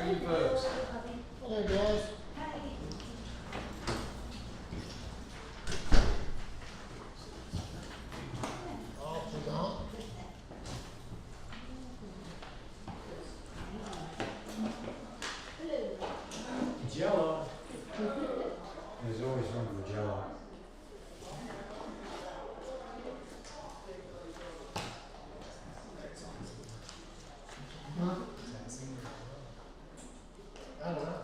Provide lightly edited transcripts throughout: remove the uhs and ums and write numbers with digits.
for you folks. Hello, guys. Oh, she's on. Jello. There's always room for Jello. Huh? I don't know.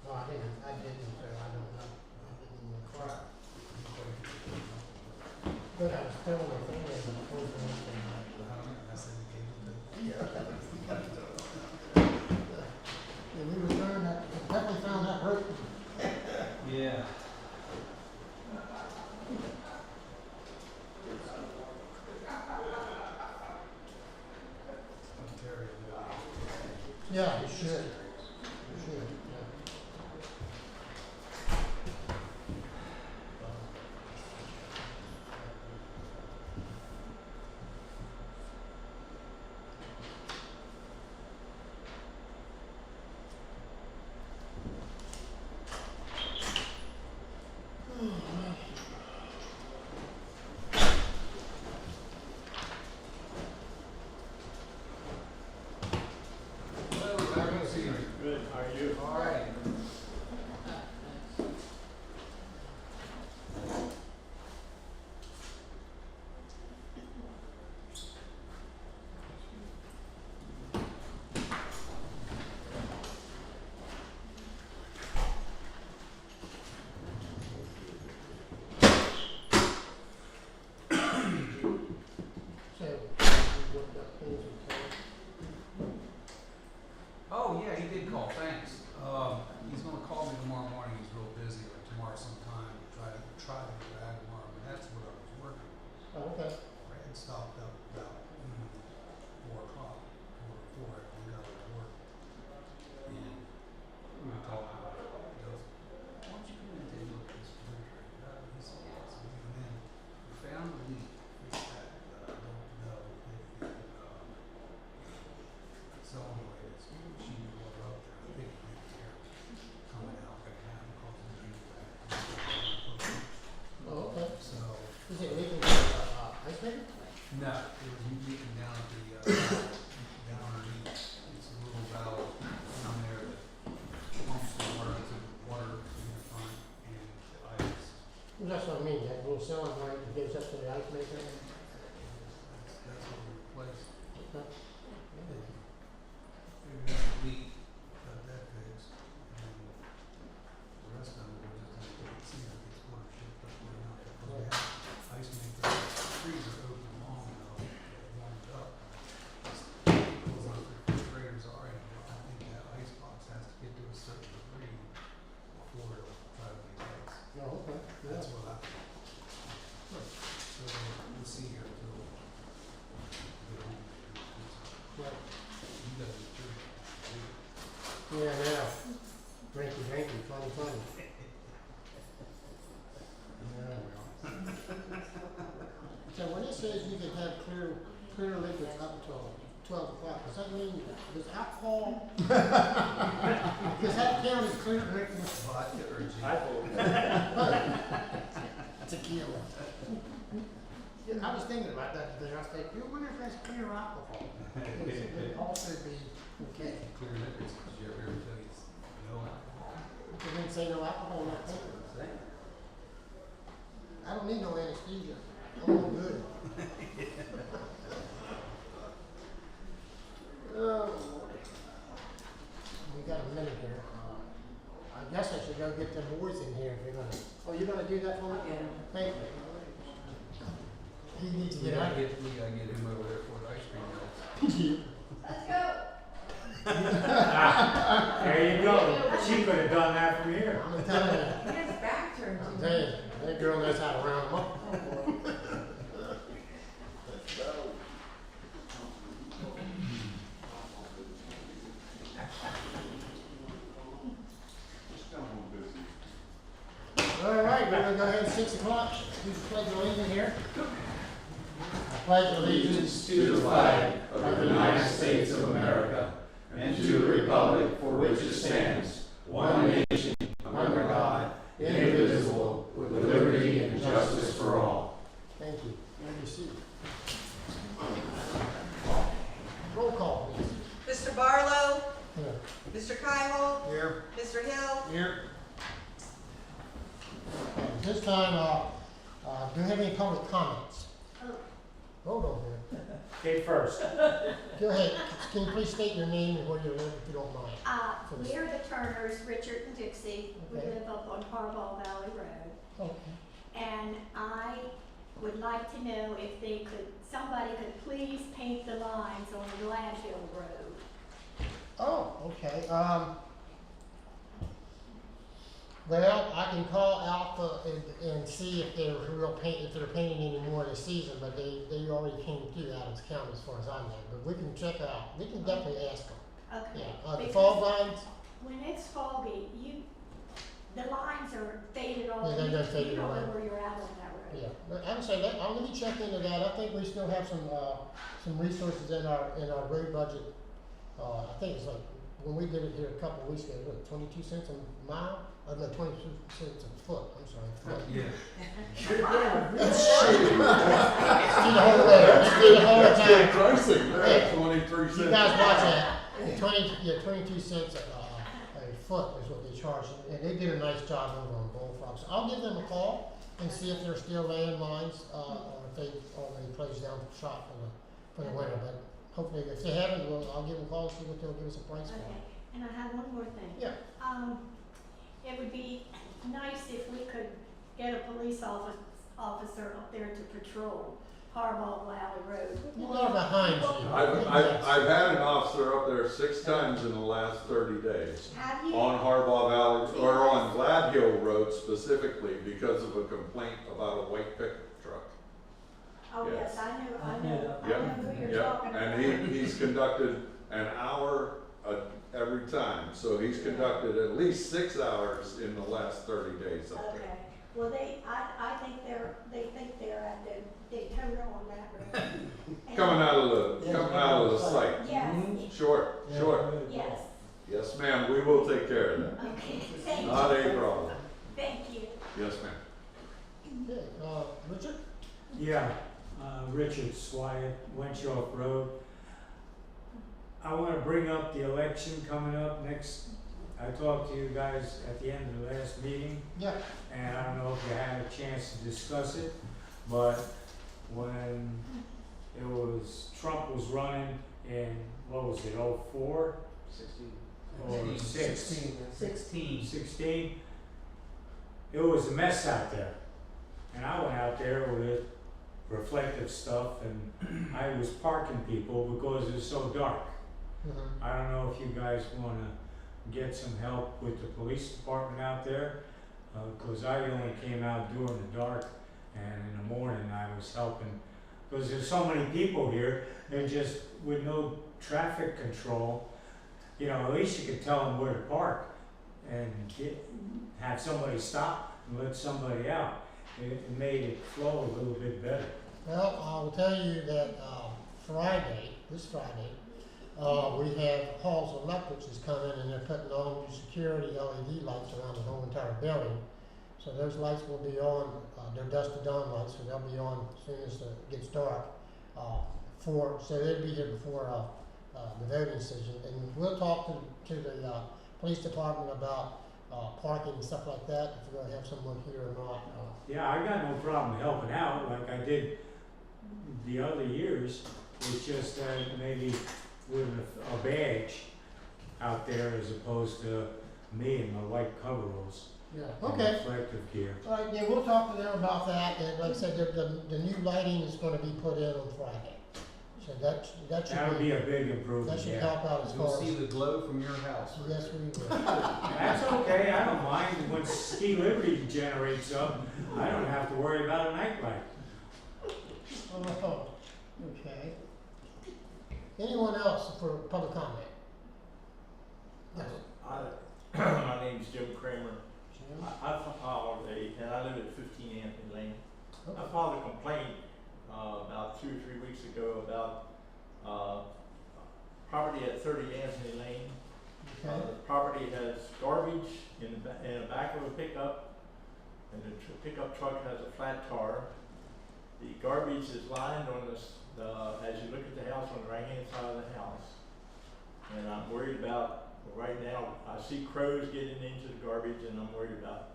No, I didn't, so I don't know. I didn't even try. But I was telling my family that I was and we were learning that, we definitely found that hurt. Yeah. Yeah, you should. You should, yeah. Hello, how are you, Steve? Good, how are you? All right. So, we looked up things we can. Oh, yeah, he did call, thanks. He's gonna call me tomorrow morning, he's real busy, or tomorrow sometime, try to get back tomorrow, but that's what I was working on. Oh, okay. Brad stopped up about 4 o'clock, or 4, I think I was at work. And we were talking about it. He goes, why don't you come in and take a look at this refrigerator? He said, yeah. So we went in, we found a leak, fixed that, but I don't know if it, so anyway, it's, she was up there, I think it's here, coming out right now, because of the heat back. Oh, okay. So, Is it leaking ice maker? no, it was leaking down at the, down underneath. It's a little valve down there that pumps the water to the front and the ice. Well, that's what I mean, that little cylinder right that gives us to the ice maker. That's what we replaced. Okay. Figured out the leak, got that fixed, and then the rest of it was just to see if it's water shipped up there now. Because we have ice maker, freezer open long enough, it warmed up. Because those refrigerators are, and I think that ice box has to get to a certain degree before it'll try to make ice. Oh, okay. That's what I think. So we'll see here until we get home. Right. You got the church. Yeah, now. Drinky, funny. Yeah. So when it says you can have clear liquids up till 12 o'clock, does that mean there's alcohol? Does that count as clear liquids? Vodka or gin? Tequila. Yeah, I was thinking about that today. I was thinking, you wonder if that's clear alcohol? It would also be okay. Clear liquids, because you ever tell you no alcohol? It didn't say no alcohol in that paper. I don't need no anesthesia. I'm all good. Oh, we got a minute here. I guess I should go get them boys in here if you're gonna. Oh, you're gonna do that for me? Yeah. Thank you. He needs to We get out. gotta get him over there for the ice cream mills. Let's go. There you go. She could have done that from here. I'm telling you. He has back turned I'm to telling you, that girl knows how to round them up. All right, we're gonna go ahead at 6 o'clock. Who's the pledge of allegiance here? I pledge allegiance to the flag of the United Mr. Kyle, Here. Mr. Hill, Here. This time, do you have any public comments? Hold on here. Okay, first. Go ahead. Can you please state your name and where you live, if you don't mind? For this- We're the Turners, Richard and Dixie. We Okay. live up on Harbaugh Valley Road. Okay. And I would like to know if somebody could please paint the lines on the Gladhill Road. Oh, okay. Well, I can call Alpha and see if they're if they're painting any more this season, but they already came through Adams County as far as I know. But we can check out. We can definitely ask them. Okay. Yeah. The Because fog lines. when it's foggy, the lines are faded off. Yeah, they're faded You don't away. know where you're at on that road. Yeah, but I would say that, let me check into that. I think we still have some resources in our road budget. I think it's like, when we did it here a couple of weeks ago, what, 22 cents a mile? No, 22 cents a foot, I'm sorry. Yeah. Let's do the whole road, let's do the whole time. Pricing, Hey, 23 cents. You guys watch that. 22 cents a foot is what they charge, and they did a nice job over on Bullfrog. So I'll give them a call and see if they're still laying lines, or if they've already closed down shop for the winter. But hopefully, if they haven't, I'll give them a call and see what they'll give us a price for. Okay, and I have one more thing. Yeah. It would be nice if we could get a police officer up there to patrol Harbaugh Valley Road. You are behind you. I've had an officer up there 6 times in the last 30 days. Have you? On Harbaugh Valley, or on Glad Hill Road specifically, because of a complaint about a white pickup truck. Oh, Yes. yes, I know who you're Yep, talking about. and he's conducted an hour every time, so he's conducted at least 6 hours in the last 30 days up there. Okay, well, I think they think they're at the Daytona on that road. And- Coming out of the site. Yes, Sure. yes, Yes, ma'am, we will take care of that. okay, thank you. Not a problem. Thank you. Yes, ma'am. Okay, Richard? Yeah, Richard Swyatt, Wenshaw Road. I wanna bring up the election coming up next. I talked to you guys at the end of the last meeting, Yeah. and I don't know if you had a chance to discuss it, but when Trump was running in, what was it, 04? 16, it was a mess out there. And I went out there with reflective stuff and I was parking people because it was so dark. Mm-hmm. I don't know if you guys wanna get some help with the police department out there, cause I only came out during the dark and in the morning I was helping. Cause there's so many people here, and just with no traffic control, you know, at least you could tell them where to park and have somebody stop and let somebody out. It made it flow a little bit better. Well, I will tell you that this Friday, we have Halls Electrics is coming and they're putting on new security LED lights around the whole entire building. So those lights will be on, they're dusk to dawn lights, so they'll be on as soon as it gets dark. So they'll be here before the voting decision. And we'll talk to the police department about parking and stuff like that, if we're gonna have someone here or not. Yeah, I got no problem helping out like I did the other years. It's just that maybe with a badge out there as opposed to me in my white coveralls. Yeah, and okay. reflective gear. All right, yeah, we'll talk to them about that, and like I said, the new lighting is gonna be put in on Friday. So that That would should be a big that improvement, should yeah. help out as You'll far see as, the glow from your house. yes, we will. That's okay, I don't mind. When Ski Liberty generates up, I don't have to worry about a nightlight. Oh, okay. Anyone else for public comment? Yes. My name's Jim Kramer. Jim? and I live at 15 Anthony Lane. Okay. I filed a complaint about 2 or 3 weeks ago about property at 30 Anthony Lane. Okay. The property has garbage in the back of a pickup, and the pickup truck has a flat tar. The garbage is lined on this, as you look at the house, on the right-hand side of the house. And I'm worried about right now, I see crows getting into the garbage and I'm worried about,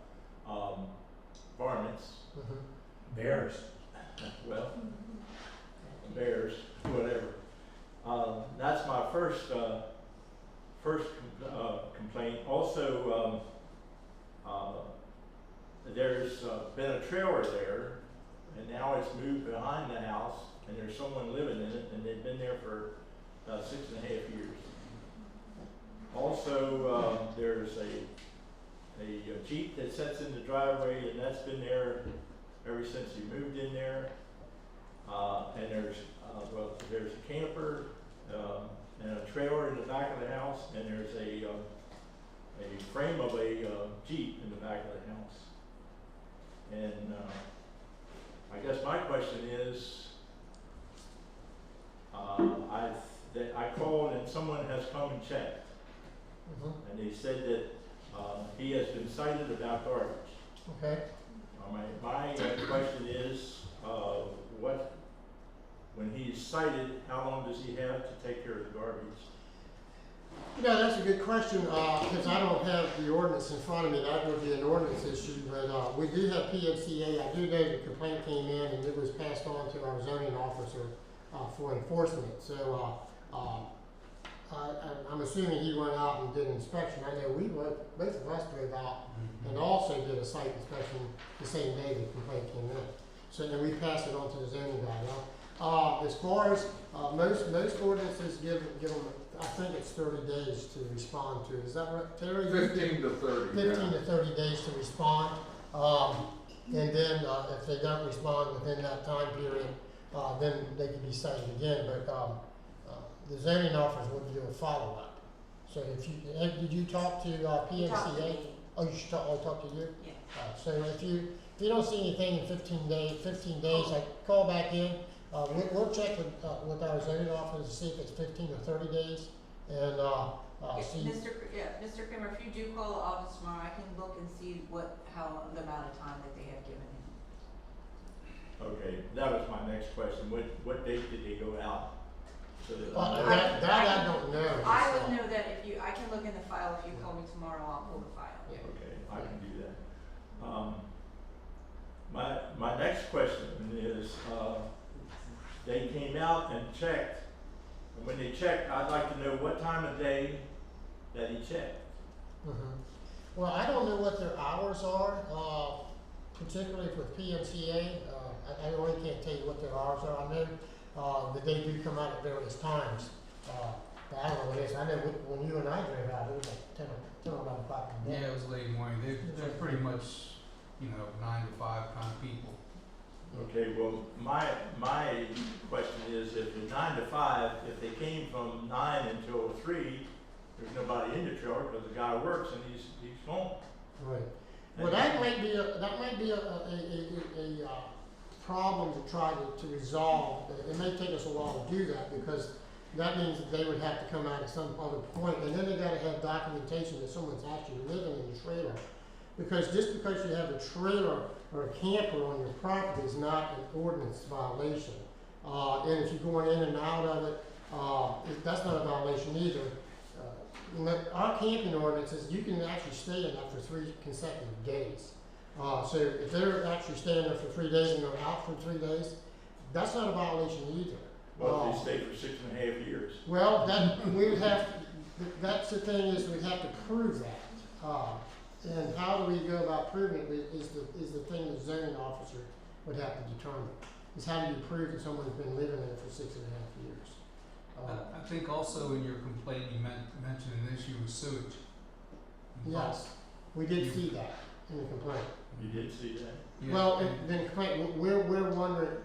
varmints, Bears. well, bears, whatever. That's my first complaint. Also, there's been a trailer there, and now it's moved behind the house, and there's someone living in it, and they've been there for about 6.5 years. Also, there's a Jeep that sits in the driveway, and that's been there ever since he moved in there. And there's a camper, and a trailer in the back of the house, and there's a frame of a Jeep in the back of the house. And I guess my question is, I called and someone has come and checked, and they said that he has been cited about garbage. Okay. My question is, when he's cited, how long does he have to take care of the garbage? You know, that's a good question, because I don't have the ordinance in front of me. That would be an ordinance issue, but we do have PMCA. I do know the complaint came in and it was passed on to our zoning officer for enforcement. So I'm assuming he went out and did an inspection. I know both of us drove out and also did a site inspection the same day the complaint came in. So then we passed it on to the zoning guy. As far as most ordinances give them, I think it's 30 days to respond to. Is that right, Terry? 15 to 30. 15 to 30 days to respond. And then if they don't respond within that time period, then they could be cited again. But the zoning officer would do a follow-up. So did you talk to PMCA? Oh, you should talk to you? Yeah. So if you don't see anything in 15 days, like call back in. We'll check with our zoning office to see if it's 15 or 30 days, and see. Mr. Kramer, if you do call the office tomorrow, I can look and see how the amount of time that they have given him. Okay, that was my next question. What date did they go out? So that I don't know. I would know that I can look in the file. If you call me tomorrow, I'll pull the file. Yeah. Okay, I can do that. My next question is, they came out and checked, and when they checked, I'd like to know what time of day that he checked. Well, I don't know what their hours are, particularly with PMCA. I really can't tell you what their hours are. I know that they do come out at various times. But I don't know what it is. I know when you and I drove out, it was like 10 or 11 o'clock in the day. Yeah, it was late morning. They're pretty much, 9 to 5 kind of people. Okay, well, my question is, if the 9 to 5, if they came from 9 until 3, there's nobody in the trailer because the guy works and he's gone. Right. Well, that might be a problem to try to resolve. It may take us a while to do that because that means that they would have to come out at some other point, and then they got to have documentation that someone's actually living in the trailer. Because just because you have a trailer or a camper on your property is not an ordinance violation. And if you're going in and out of it, that's not a violation either. Our camping ordinances, you can actually stay in that for 3 consecutive days. So if they're actually staying there for 3 days and they're out for 3 days, that's not a violation either. Well, if they stay for 6.5 years. Well, that's the thing is we'd have to prove that. And how do we go about proving it is the thing the zoning officer would have to determine. Is how do you prove that someone's been living there for 6.5 years? I think also in your complaint you mentioned an issue with sewage. Yes, we did see that in the complaint. You did see that? Yeah, Well, and- then complaint, we're wondering,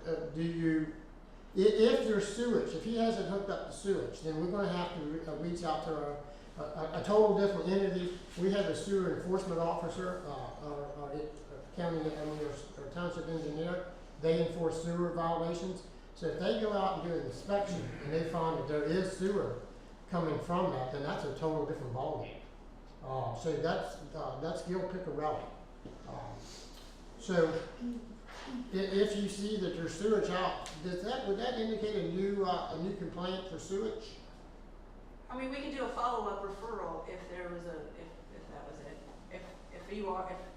if there's sewage, if he hasn't hooked up the sewage, then we're gonna have to reach out to a total different entity. We have a sewer enforcement officer, our township engineer. They enforce sewer violations. So if they go out and do an inspection and they find that there is sewer coming from that, then that's a total different ballgame. So that's Gil Picarelli. So if you see that there's sewage out, would that indicate a new complaint for sewage? I mean, we could do a follow-up referral if there was if that was it. If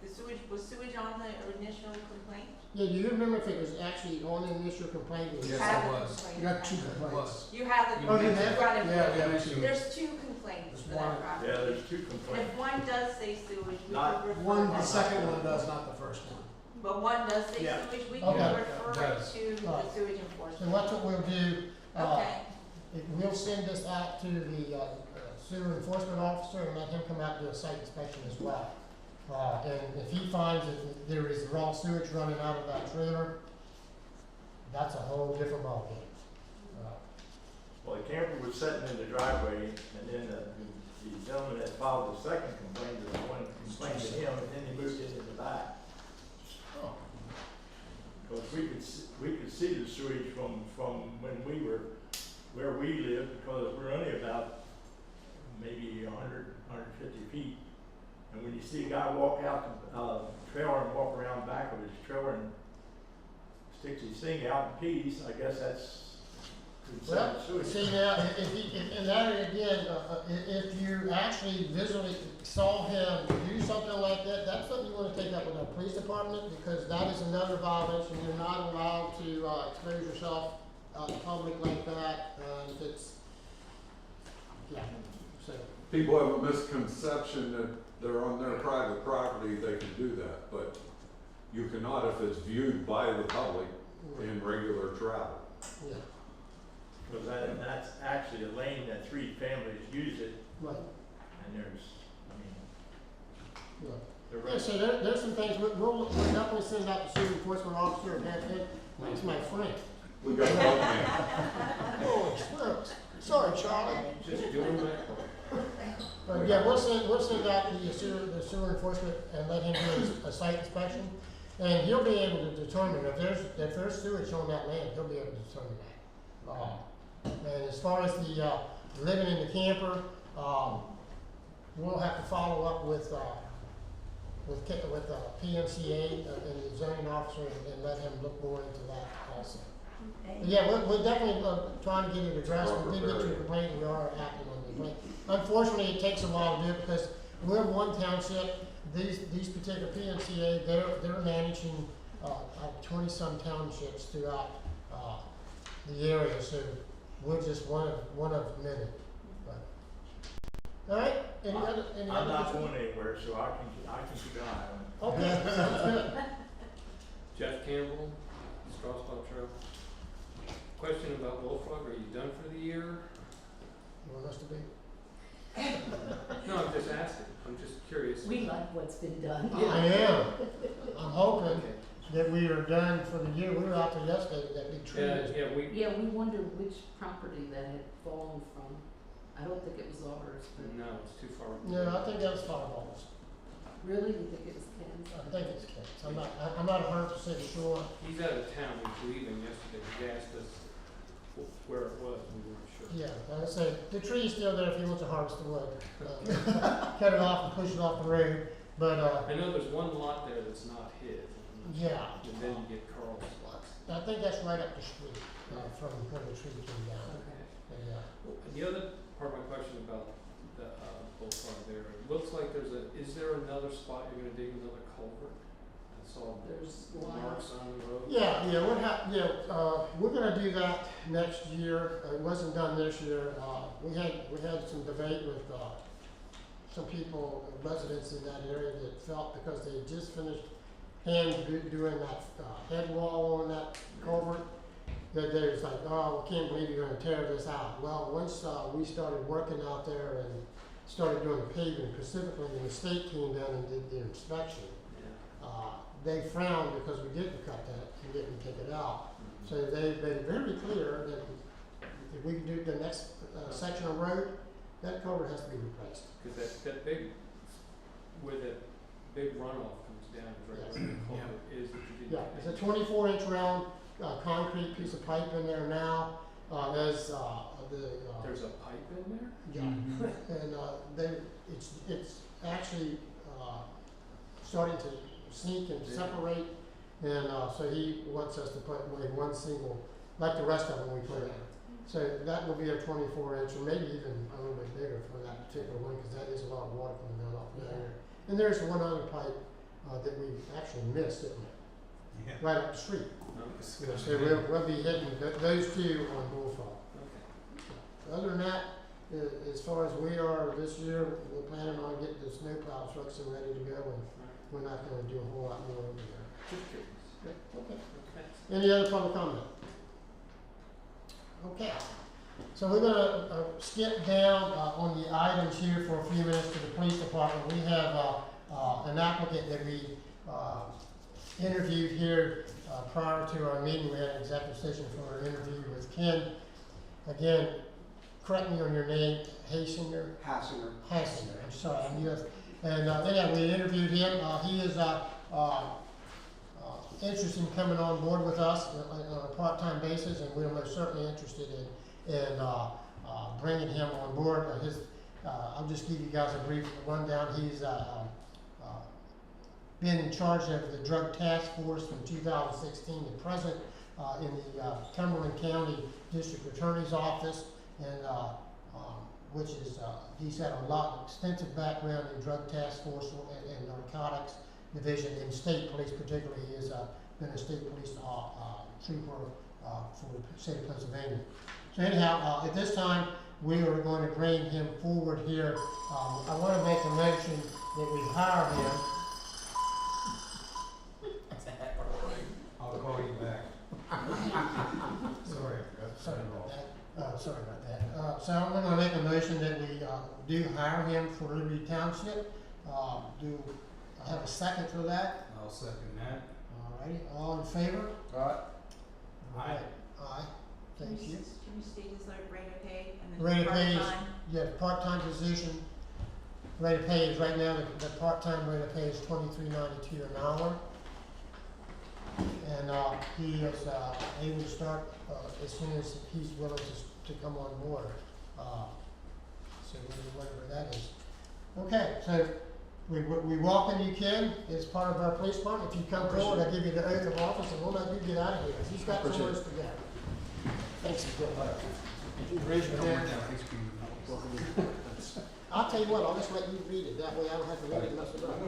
the sewage, was sewage on the initial complaint? Yeah, do you remember if it was actually on the initial complaint? It was- Yes, Have it a was. complaint. You got two It complaints. was. You have the. Oh, you you've have? got it. Yeah, There's two complaints for There's one. that property. Yeah, there's two And complaints. if one does say sewage, we Not could refer. One, the that. second one does, not the first one. But one does say Yeah. sewage, we Okay. can Yeah, refer it it does. to the Right. sewage And enforcement. that's what we'll do. Okay, We'll send this out to the sewer enforcement officer and let him come out and do a site inspection as well. And if he finds that there is raw sewage running out of that trailer, that's a whole different ballgame. Well, the camper was sitting in the driveway, and then the gentleman that filed the second complaint was the one that complained to him, and then he moved into the back. Because we could see the sewage from when we were, where we lived, because we're only about maybe 150 feet. And when you see a guy walk out the trailer and walk around back of his trailer and sticks his thing out and pees, I guess that's Well, considered sewage. see now, and that again, if you actually visually saw him do something like that, that's something you wanna take up with our police department, because that is another violation. You're not allowed to, expose yourself out in public like that, it's, yeah, so. People have a misconception that they're on their private property, they can do that, but you cannot if it's viewed by the public in regular travel. Yeah, Because that's actually a lane that 3 families use it, right, and there's, I mean, yeah. the Yeah, rest. so there's some things, we'll definitely send out the sewer enforcement officer and have him, he's my friend. We got one man. Oh, smokes. Sorry, Charlie. Just doing my But yeah, we'll send out the sewer enforcement and let him do a site inspection. And he'll be able to determine if there's sewage on that land, he'll be able to determine that. And as far as the, living in the camper, we'll have to follow up with PMCA and the zoning officer and let him look more into that also. But yeah, we're definitely, trying to get it addressed. We did get your complaint, and we are acting on the complaint. Unfortunately, it takes a while to do it because we're one township. These particular PMCA, they're managing, 20-some townships throughout, the area, so we're just one of many. But, all right, any other? I'm not going anywhere, so I can keep an eye on it. Okay, sounds good. Jeff Campbell, Strausbach Trail. Question about Bullfrog, are you done for the year? You want us to be? No, I'm just asking, I'm just curious. We like what's been done. I am. I'm hoping Okay. that we are done for the year. We were out there yesterday, that big tree was. Yeah, we wondered which property that had fallen from. I don't think it was ours, but No, it's too far. No, I think that was fireballs. really, you think it was Ken's? I think it's cats. I'm not 100% sure. He's out of town, he's leaving yesterday, he asked us where it was, we weren't sure. Yeah, like I said, the tree's still there if he wants to harvest the wood. Cut it off and push it off the road, but, I know there's one lot there that's not his. yeah. And then you get Carl's lots. I think that's right up the street, from where the tree came down. Okay. But, yeah. The other part of my question about the, Bullfrog there, it looks like is there another spot you're gonna dig another culvert? I saw There's marks on the road. Yeah, we're gonna do that next year. It wasn't done this year. We had some debate with, some people, residents in that area that felt because they had just finished doing that, head wall on that culvert, that they was like, oh, we can't believe you're gonna tear this out. Well, once, we started working out there and started doing the paving specifically, and the state came down and did the inspection. Yeah. They frowned because we didn't cut that and didn't take it out. So they made it very clear that if we do the next section of road, that culvert has to be replaced. Cause that big, where that big runoff comes down, is right where the culvert is that you didn't. Yeah, it's a 24-inch round concrete piece of pipe in there now. There's There's a pipe in there? yeah, and it's actually starting to sneak and separate, and so he wants us to put like one single, like the rest of them we put in. So that will be a 24 inch, or maybe even a little bit bigger for that particular one, because that is a lot of water coming down off of there. And there's one other pipe that we actually missed, didn't we? Yeah. Right up the street. Okay. Yeah, so we'll be hitting those two on Bullfrog. Okay. Other than that, as far as we are this year, we're planning on getting the snowplow trucks and ready to go, and we're not gonna do a whole lot more over there. Just curious. Okay. Okay. Any other public comment? Okay, so we're gonna skip down on the items here for a few minutes to the police department. We have an applicant that we interviewed here prior to our meeting. We had an executive session for an interview with Ken. Again, correct me on your name, Hasinger? Hassinger. Hassinger, I'm sorry, I'm US. And yeah, we interviewed him. He is interested in coming on board with us on a part-time basis, and we're most certainly interested in bringing him on board. I'll just give you guys a brief rundown. He's been in charge of the drug task force from 2016 to present in the Cumberland County District Attorney's Office, and which is he's had a extensive background in drug task force and narcotics division in state police. Particularly, he has been a state police trooper for the state of Pennsylvania. So anyhow, at this time, we are going to bring him forward here. I want to make a motion that we hire him. I'll call you back. Sorry. Sorry about that. Sorry about that. So I'm going to make a motion that we do hire him for Liberty Township. Do I have a second for that? I'll second that. All righty. All in favor? Aye. Aye. Aye. Thank you. Can you state his rate of pay and then Rate of pay is, part-time? yeah, part-time position. Rate of pay is right now, the part-time rate of pay is $23.92 an hour. And he is able to start as soon as he's willing to come on board. So whatever that is. Okay, so we welcome you, Ken, as part of our police department. If you come forward, I'll give you the oath of office, and we'll let you get out of here. He's got somewhere to go. Thanks again. If you raise your hand. I'll tell you what, I'll just let you read it. That way I don't have to read it and mess it up.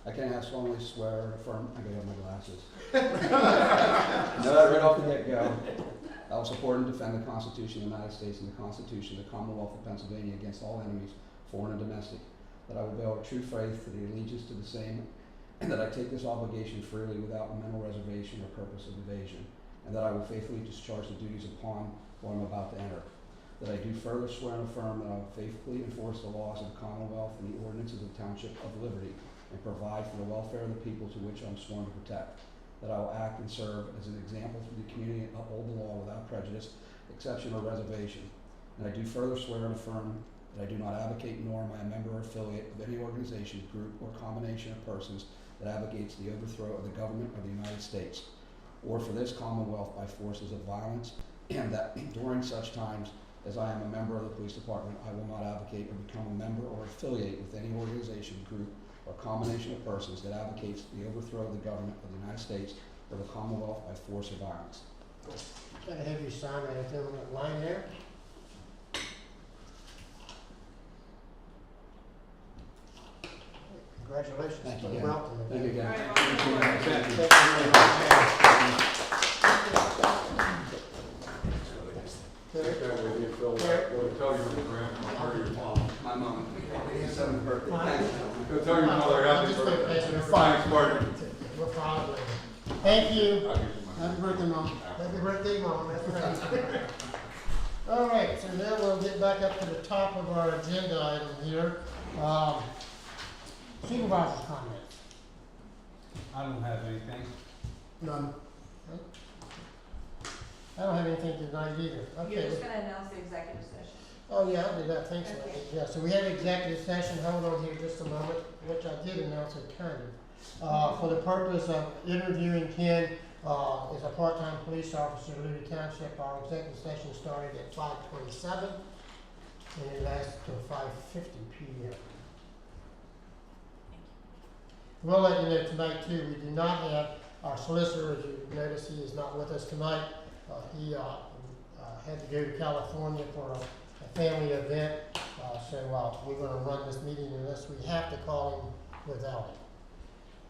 I can solemnly swear or affirm, I gotta have my glasses. No, right off the get-go, I will support and defend the Constitution of the United States and the Constitution of the Commonwealth of Pennsylvania against all enemies, foreign and domestic, that I will bear true faith to the allegiance to the same, and that I take this obligation freely without mental reservation or purpose of evasion, and that I will faithfully discharge the duties upon what I'm about to enter. That I do further swear and affirm that I will faithfully enforce the laws of the Commonwealth and the ordinances of the Township of Liberty, and provide for the welfare of the people to which I'm sworn to protect. That I will act and serve as an example to the community and uphold the law without prejudice, exception, or reservation. And I do further swear and affirm that I do not advocate nor am I a member or affiliate of any organization, group, or combination of persons that advocates the overthrow of the government of the United States, or for this Commonwealth by forces of violence, and that during such times as I am a member of the police department, I will not advocate or become a member or affiliate with any organization, group, or combination of persons that advocates the overthrow of the government of the United States or the Commonwealth by force or violence. Can I have you sign right there on that line there? Congratulations. Thank you You're again. welcome. Thank you again. All right, Thank you. Okay. With you, Phil, go tell your grandma or your mom. My mom, 87th birthday. Thank you. Go tell your mother I'll happy just put birthday. it back. Thanks, Marty. We'll follow later. Thank you. I'll give you my- Happy birthday, Mom. Happy birthday, Mom. That's right. All right, so now we'll get back up to the top of our agenda item here. Supervisors' comments. I don't have anything. None. I don't have anything tonight either. You're Okay. just gonna announce the executive session. Oh, yeah, I did that. Thanks. Okay. Yeah, so we have executive session. Hold on here just a moment, which I did announce it kind of. For the purpose of interviewing Ken, as a part-time police officer in Liberty Township. Our executive session started at 5:27 and it lasts till 5:50 p.m. We'll let you know tonight too, we do not have our solicitor, as you notice, he is not with us tonight. He had to go to California for a family event, so we're gonna run this meeting unless we have to call him without it.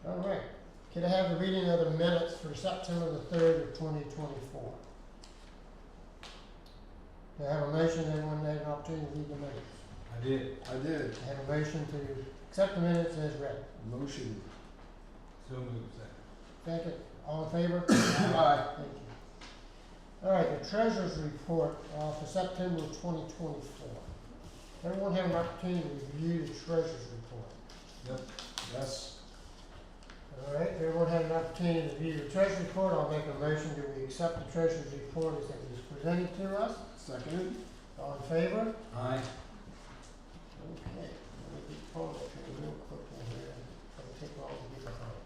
All right, can I have the reading of the minutes for September the 3rd of 2024? Do I have a motion, everyone had an opportunity to read the minutes? I did. I did. I have a motion to accept the minutes as read. Motion. So moved, second. Second, all in favor? Aye. Thank you. All right, the treasurer's report for September 2024. Everyone have an opportunity to review the treasurer's report. Yep. Yes. All right, everyone had an opportunity to review the treasurer's report. I'll make a motion that we accept the treasurer's report as it was presented to us. Seconded. All in favor? Aye. Okay, let me get pulled up here real quick in here. It'll take long to get behind.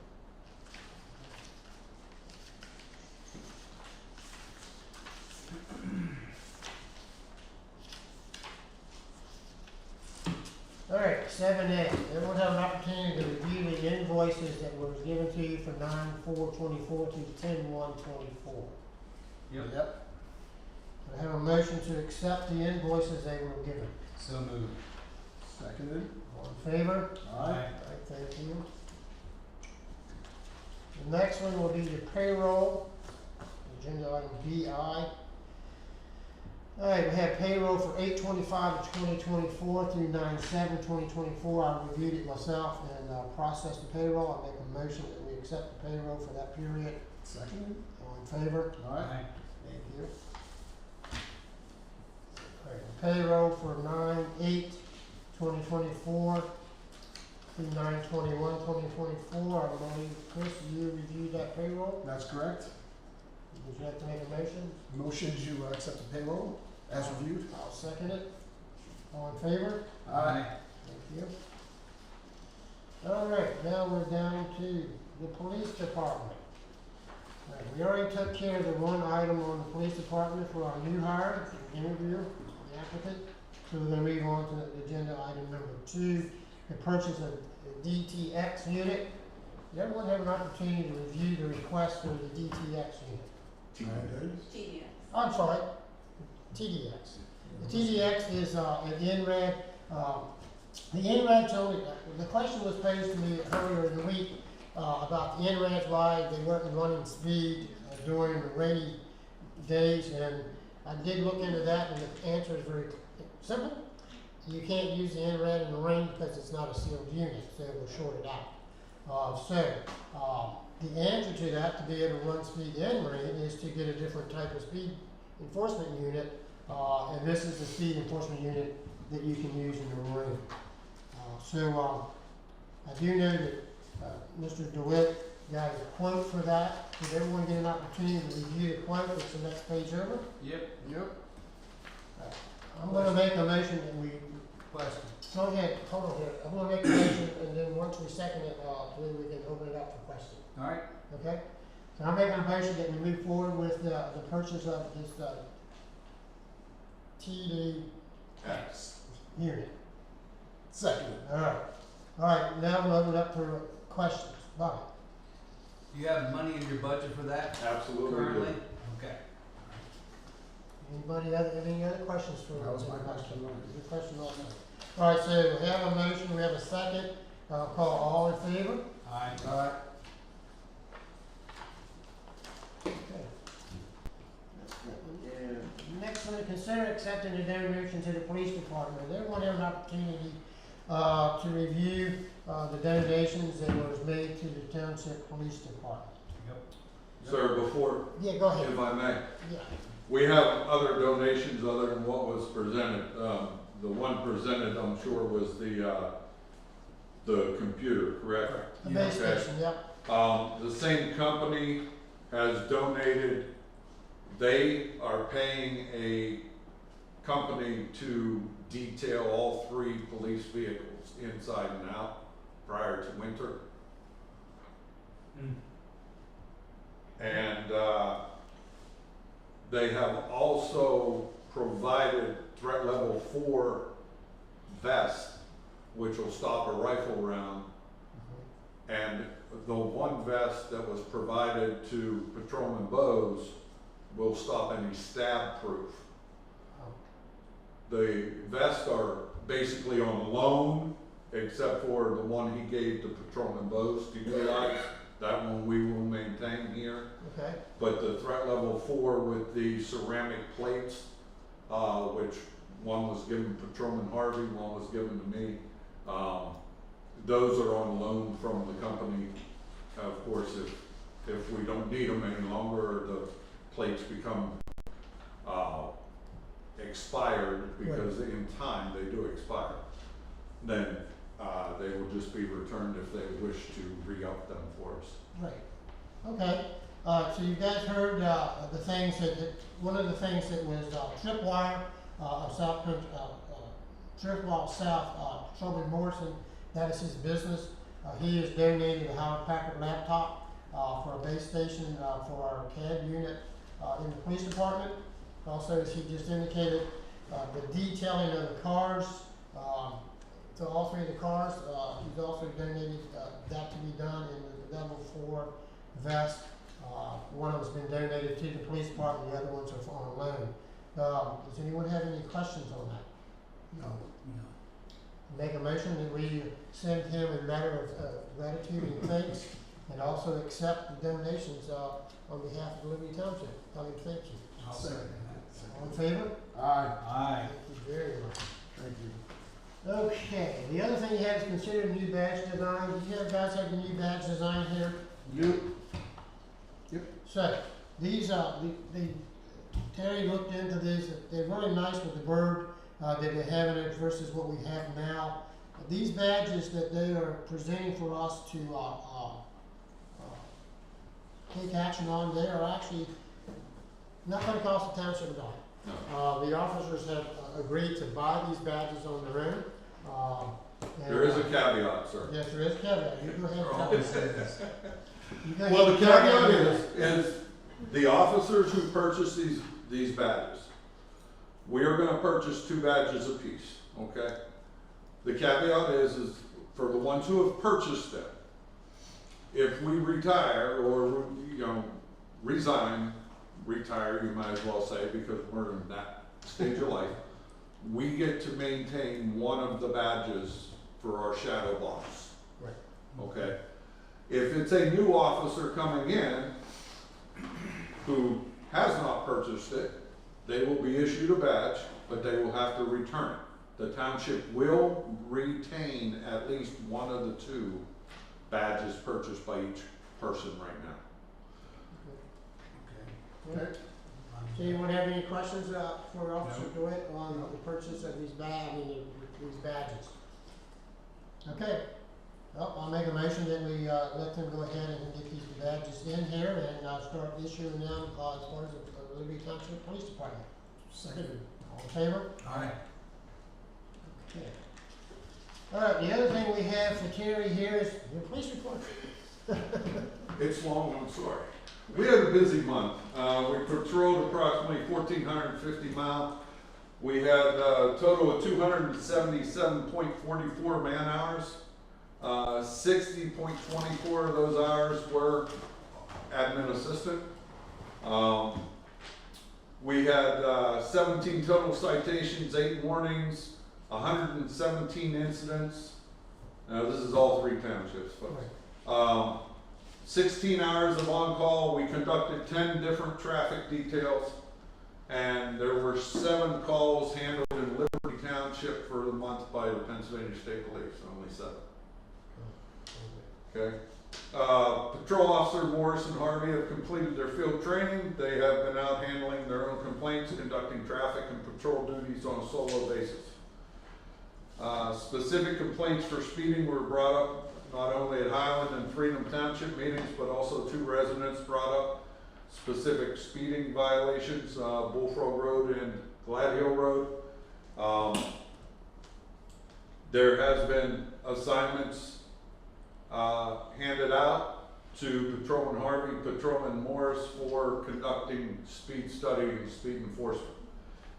All right, 7A, everyone have an opportunity to review the invoices that were given to you for 9/4/24 to 10/1/24. Yep. I have a motion to accept the invoices they were given. So moved. Seconded. All in favor? Aye. All right, thank you. The next one will be the payroll, agenda item BI. All right, we have payroll for 8/25 of 2024 through 9/7/2024. I reviewed it myself and processed the payroll. I make a motion that we accept the payroll for that period. Seconded. All in favor? Aye. Thank you. All right, the payroll for 9/8/2024 through 9/21/2024. I believe, Chris, you reviewed that payroll. That's correct. Would you like to make a motion? Motion to accept the payroll as reviewed. I'll second it. All in favor? Aye. Thank you. All right, now we're down to the police department. All right, we already took care of the one item on the police department for our new hire, the interview, the applicant. So we're gonna move on to the agenda item number 2, the purchase of a DTX unit. Did everyone have an opportunity to review the request for the DTX unit? I did. TDS. I'm sorry, TDX. The TDX is an INRAD. The INRAD's only, the question was posed to me earlier in the week about the INRADs, why they weren't running speed during the rainy days, and I did look into that, and the answer is very simple. You can't use the INRAD in the rain because it's not a sealed unit, so it will short it out. The answer to that, to be able to run speed in rain, is to get a different type of speed enforcement unit, and this is the speed enforcement unit that you can use in the rain. I do know that Mr. DeWitt got a quote for that. Did everyone get an opportunity to review the quote? It's the next page over. Yep. Yep. I'm gonna make a motion that we, Question. go ahead, hold on here. I'm gonna make a motion, and then once we second it, then we can open it up for questions. All right. Okay? So I'm making a motion that we move forward with the purchase of this TDX unit. Seconded. All right, now we'll open it up for questions. Bobby? Do you have money in your budget for that Absolutely. currently? Okay. Anybody have any other questions for? That was my question. Your question also. All right, so we have a motion, we have a second. I'll call all in favor? Aye. Aye. Okay. Next one, consider accepting the donation to the police department. Does everyone have an opportunity to review the donations that was made to the Township Police Department? Yep. Sir, before, Yeah, go ahead. if I may, Yeah. we have other donations other than what was presented. The one presented, I'm sure, was the computer, correct? The base Okay. station, yep. The same company has donated, they are paying a company to detail all 3 police vehicles inside and out prior to winter. And they have also provided threat level 4 vest, which will stop a rifle round. And the one vest that was provided to Patrolman Bose will stop any stab proof. The vests are basically on loan, except for the one he gave to Patrolman Bose to utilize. That one we will maintain here. Okay, But the threat level 4 with the ceramic plates, which one was given to Patrolman Harvey, one was given to me. Those are on loan from the company. Of course, if we don't need them any longer, or the plates become expired, because in time they do expire, then they will just be returned if they wish to re-up them for us. right. Okay, so you guys heard, the things that one of the things that was, tripwire, Tripwire South, Shelby Morrison, that is his business. He has donated a Howard Packard laptop, for a base station, for our CAD unit, in the police department. Also, as he just indicated, the detailing of the cars, to all three of the cars, he's also donated, that to be done in the level 4 vest. One of them's been donated to the police department, the other ones are on loan. Does anyone have any questions on that? No, no. Make a motion that we send him a letter of gratitude and thanks, and also accept the donations on behalf of Liberty Township. Tell him thank you. I'll second that. All in favor? Aye. Aye. Thank you very much. Thank you. Okay, the other thing you have is consider new badge design. Do you guys have the new badge design here? Yep. So, these, Terry looked into these, they're really nice with the bird, that they have in it versus what we have now. These badges that they are presenting for us to, take action on, they are actually not gonna cost the township a dollar. The officers have agreed to buy these badges on their own. And, There is a caveat, sir. yes, there is a caveat. You go ahead and tell Always us. says. You go Well, the ahead and tell caveat them. is the officers who purchase these badges, we are gonna purchase 2 badges apiece, okay? The caveat is for the ones who have purchased them, if we retire or, retire, you might as well say, because we're in that stage of life, we get to maintain one of the badges for our shadow boss. Right. Okay? If it's a new officer coming in who has not purchased it, they will be issued a badge, but they will have to return it. The township will retain at least one of the 2 badges purchased by each person right now. Okay. Okay. So anyone have any questions, for Officer DeWitt on the purchase of these badges? Okay. Well, I'll make a motion that we, let them go ahead and get these badges in here and, start issuing them, as part of the Liberty Township Police Department. Second. All in favor? Aye. Okay. All right, the other thing we have for Terry here is your police report. It's long, I'm sorry. We had a busy month. We patrolled approximately 1,450 miles. We had a total of 277.44 man hours. 60.24 of those hours were admin assistant. We had 17 total citations, 8 warnings, 117 incidents. Now this is all 3 townships, folks. 16 hours of on-call. We conducted 10 different traffic details, and there were 7 calls handled in Liberty Township for the month by the Pennsylvania State Police, only 7. Okay. Patrol Officer Morris and Harvey have completed their field training. They have been out handling their own complaints, conducting traffic and patrol duties on a solo basis. Specific complaints for speeding were brought up not only at Highland and Freedom Township meetings, but also 2 residents brought up specific speeding violations, Bullfrog Road and Glad Hill Road. There has been assignments handed out to Patrolman Harvey, Patrolman Morris for conducting speed study and speed enforcement.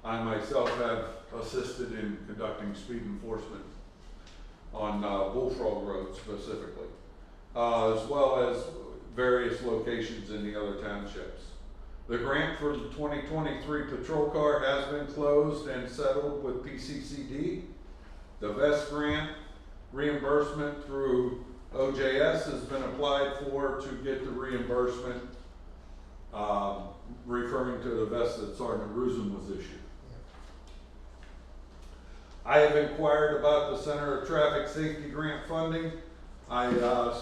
I myself have assisted in conducting speed enforcement on Bullfrog Road specifically, as well as various locations in the other townships. The grant for the 2023 patrol car has been closed and settled with PCCD. The vest grant reimbursement through OJS has been applied for to get the reimbursement, referring to the vest that Sergeant Rusin was issued. I have inquired about the Center of Traffic Safety Grant funding. I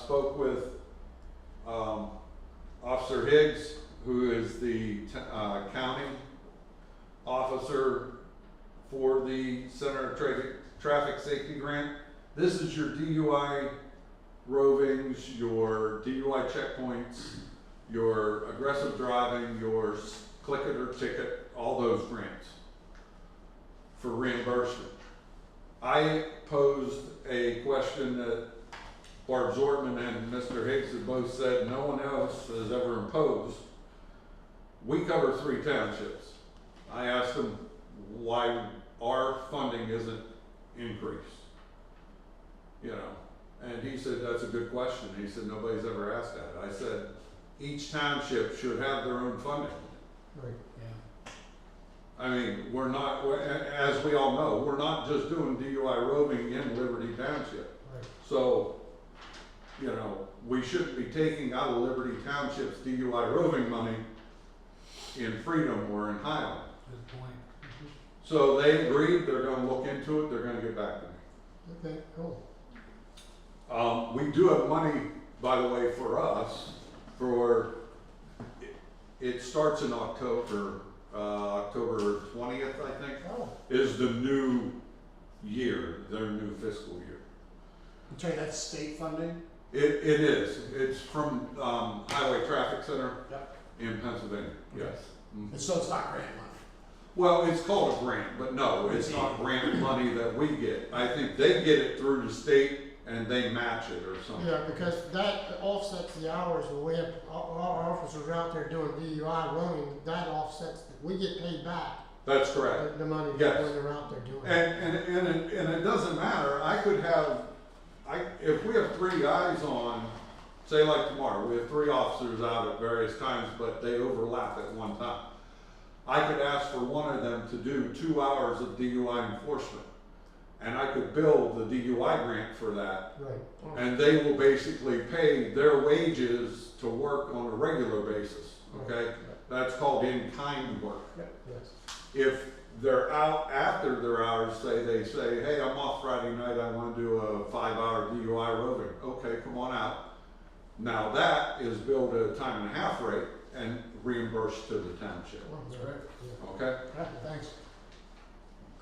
spoke with Officer Higgs, who is the county officer for the Center of Traffic Safety Grant. This is your DUI rovings, your DUI checkpoints, your aggressive driving, your click it or ticket, all those grants for reimbursement. I posed a question that Barb Zortman and Mr. Higgs have both said no one else has ever imposed. We cover 3 townships. I asked him why our funding isn't increased, you know, and he said, that's a good question. He said, nobody's ever asked that. I said, each township should have their own funding. Right, yeah. I mean, we're not, as we all know, we're not just doing DUI roving in Liberty Township. Right. So, you know, we shouldn't be taking out of Liberty Township's DUI roving money in Freedom or in Highland. Good point. So they agreed, they're gonna look into it, they're gonna get back to me. Okay, cool. We do have money, by the way, for us, for, it starts in October, October 20th, I think, Oh, is the new year, their new fiscal year. I'm sorry, that's state funding? It is, it's from, Highway Traffic Center Yep. in Pennsylvania, yes. Mhm. And so it's not grant money? Well, it's called a grant, but no, it's not grant money that we get. I think they get it through the state and they match it or something. Yeah, because that offsets the hours when we have, our officers are out there doing DUI roaming, that offsets, we get paid back That's correct. the money Yes. when they're out there doing it. And it doesn't matter, I could have, if we have 3 guys on, say like tomorrow, we have 3 officers out at various times, but they overlap at one time. I could ask for one of them to do 2 hours of DUI enforcement. And I could bill the DUI grant for that. Right. And they will basically pay their wages to work on a regular basis, okay? That's called in-kind work. Yes. If they're out after their hours, they say, hey, I'm off Friday night, I wanna do a 5-hour DUI roving. Okay, come on out. Now that is billed at a time and a half rate and reimbursed to the township, That's right. Yeah. okay? Thanks.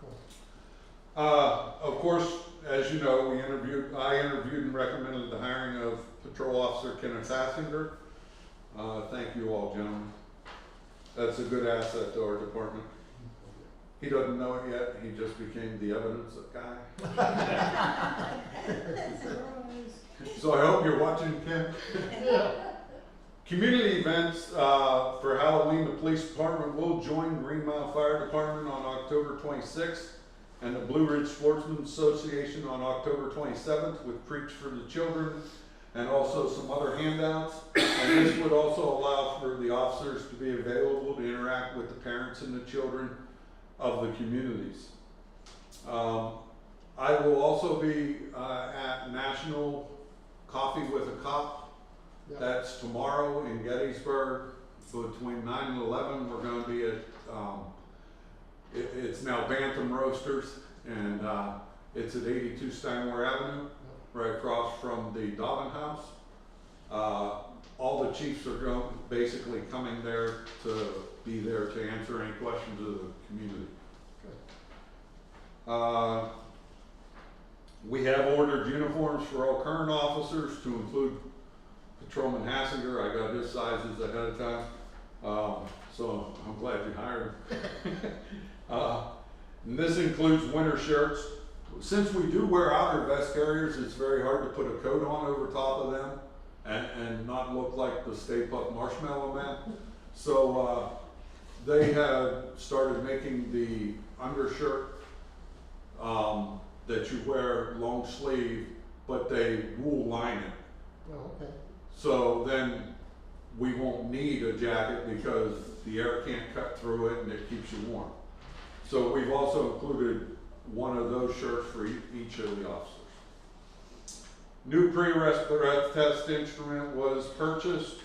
Cool. Of course, as you know, I interviewed and recommended the hiring of Patrol Officer Kenneth Hassinger. Thank you all, gentlemen. That's a good asset to our department. He doesn't know it yet, he just became the evidence guy. So I hope you're watching, Ken. Yeah. Community events for Halloween, the police department will join Green Mile Fire Department on October 26th and the Blue Ridge Sportsman Association on October 27th with Preach for the Children and also some other handouts. And this would also allow for the officers to be available to interact with the parents and the children of the communities. I will also be at National Coffee with a Cop. Yeah. That's tomorrow in Gettysburg between 9 and 11. We're going to be at, it's now Bantam Roasters, and it's at 82 Steinmore Avenue, right across from the Dobbin House. All the chiefs are basically coming there to be there to answer any questions of the community. We have ordered uniforms for all current officers to include Patrolman Hassinger. I got his sizes ahead of time, so I'm glad you hired him. And this includes winter shirts. Since we do wear outer vest carriers, it's very hard to put a coat on over top of them and not look like the Stay Puft Marshmallow Man. So they have started making the undershirt that you wear long sleeve, but they wool line it. Oh, okay. So then we won't need a jacket because the air can't cut through it and it keeps you warm. So we've also included one of those shirts for each of the officers. New pre-arrest breath test instrument was purchased,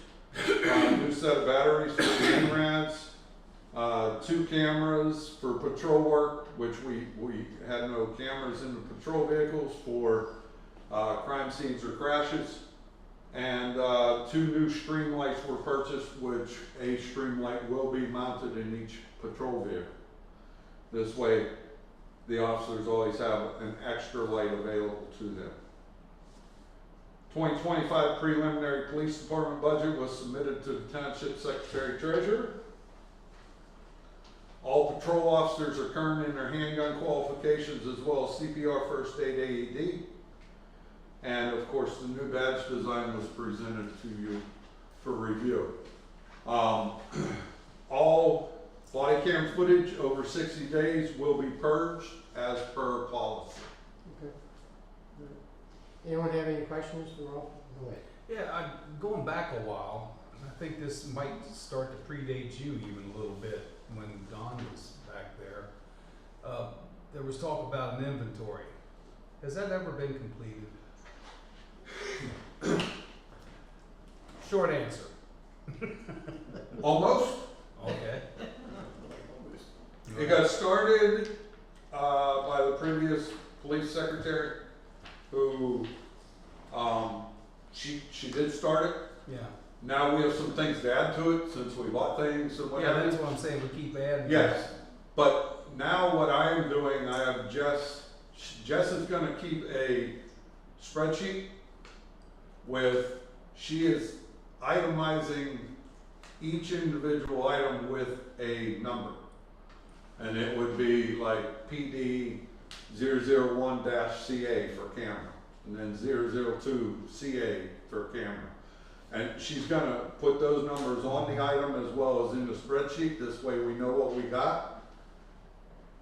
new set of batteries for the NRADs, 2 cameras for patrol work, which we had no cameras in the patrol vehicles for crime scenes or crashes, and 2 new stream lights were purchased, which a stream light will be mounted in each patrol vehicle. This way, the officers always have an extra light available to them. 2025 preliminary police department budget was submitted to the Township Secretary Treasurer. All patrol officers are current in their handgun qualifications as well as CPR first aid AED. And of course, the new badge design was presented to you for review. All body cam footage over 60 days will be purged as per policy. Okay. Anyone have any questions for Ralph? Go ahead. Yeah, going back a while, I think this might start to predate you even a little bit when Don was back there. There was talk about an inventory. Has that ever been completed? Short answer. Almost. Okay. It got started by the previous police secretary, who she did start it. Yeah. Now we have some things to add to it since we bought things and Yeah, whatever. that's what I'm saying. We keep adding. Yes, but now what I am doing, I have Jess is gonna keep a spreadsheet with, she is itemizing each individual item with a number. And it would be like PD 001-CA for camera, and then 002-CA for camera. And she's gonna put those numbers on the item as well as in the spreadsheet. This way we know what we got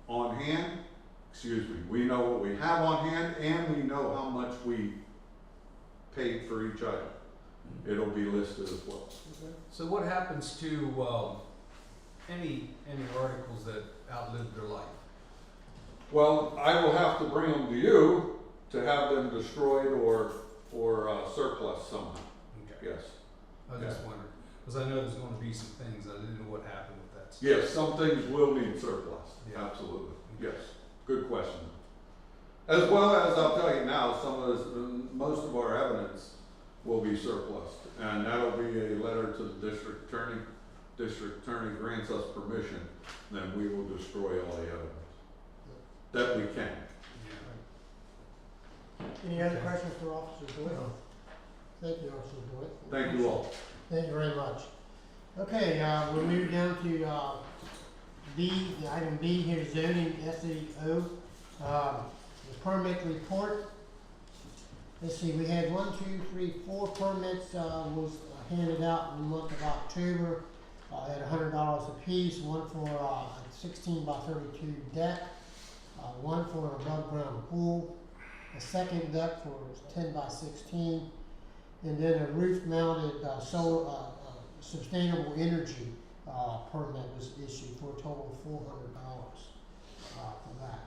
on hand. We know what we have on hand, and we know how much we paid for each item. It'll be listed as well. So what happens to any articles that outlived their life? Well, I will have to bring them to you to have them destroyed or surplus somehow. Okay. Yes. I just wondered, because I know there's going to be some things, I didn't know what happened with that stuff. Yes, some things will need surplus. Yeah. Absolutely. Yes. Good question. As well as, I'll tell you now, most of our evidence will be surplus, and that'll be a letter to the district attorney. District attorney grants us permission, then we will destroy all the evidence that we can. Any other questions for Officer Doyle? Thank you, Officer Doyle. Thank you all. Thank you very much. Okay, we'll move down to B, the item B here, zoning SEO. The permit report. Let's see, we had 4 permits was handed out in the month of October at $100 a piece. One for a 16 by 32 deck, one for an above ground pool, a second deck for 10 by 16, and then a roof mounted solar sustainable energy permit was issued for a total of $400 for that.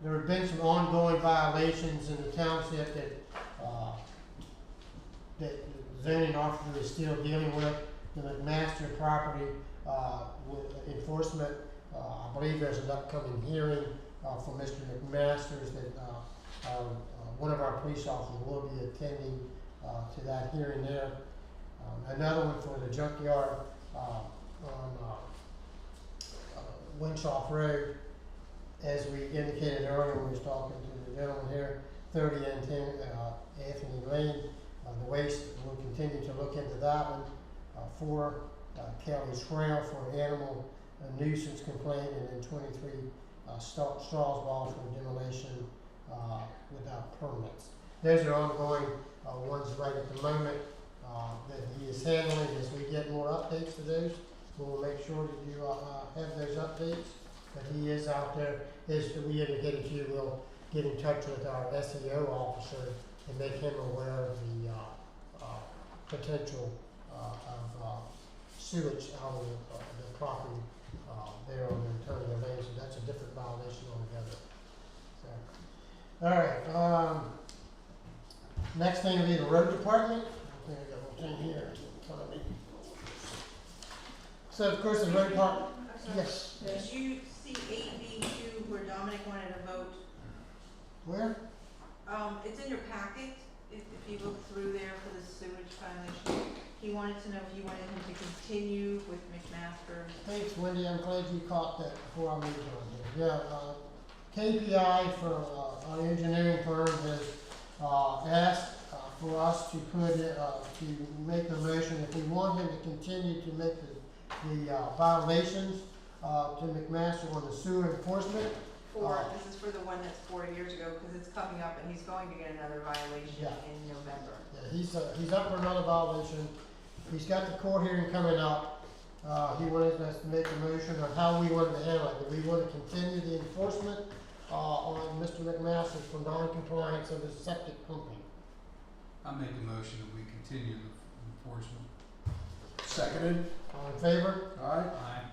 There have been some ongoing violations in the township that the zoning officer is still dealing with. The McMaster property with enforcement. I believe there's an upcoming hearing for Mr. McMaster's that one of our police officers will be attending to that hearing there. Another one for the junkyard on Winshoff Road. As we indicated earlier when we was talking to the gentleman here, 30 and 10 Anthony Lane. The waste, we'll continue to look into that one. 4 Kelly's Trail for animal nuisance complaint, and then 23 Straws Ball for demolition without permits. Those are ongoing ones right at the moment that he is handling. As we get more updates to those, we'll make sure that you have those updates. But he is out there. As we indicated to you, we'll get in touch with our SEO officer and make him aware of the, potential, of, sewage out of the property, there on Antonio Lane, so that's a different violation altogether. So, all right, next thing will be the road department. I think I got one thing here in front of me. So of course the road department, I'm sorry. yes, Did you see 8B2 where Dominic wanted to vote? where? It's in your packet, if you look through there for the sewage violation. He wanted to know if you wanted him to continue with McMaster. Thanks, Wendy, I'm glad you caught that before I moved on here. Yeah, KPI for, our engineering firm has, asked, for us to put, to make a motion, if we want him to continue to make the violations, to McMaster on the sewer enforcement. This is for the one that's 4 years ago, because it's coming up and he's going to get another violation Yeah. in November. Yeah, he's up for another violation. He's got the court hearing coming up. He wanted us to make a motion on how we wanted to handle it. Do we want to continue the enforcement, on Mr. McMaster for non-compliance of his septic pumping? I make a motion that we continue the enforcement. Seconded. All in favor? Aye. Aye.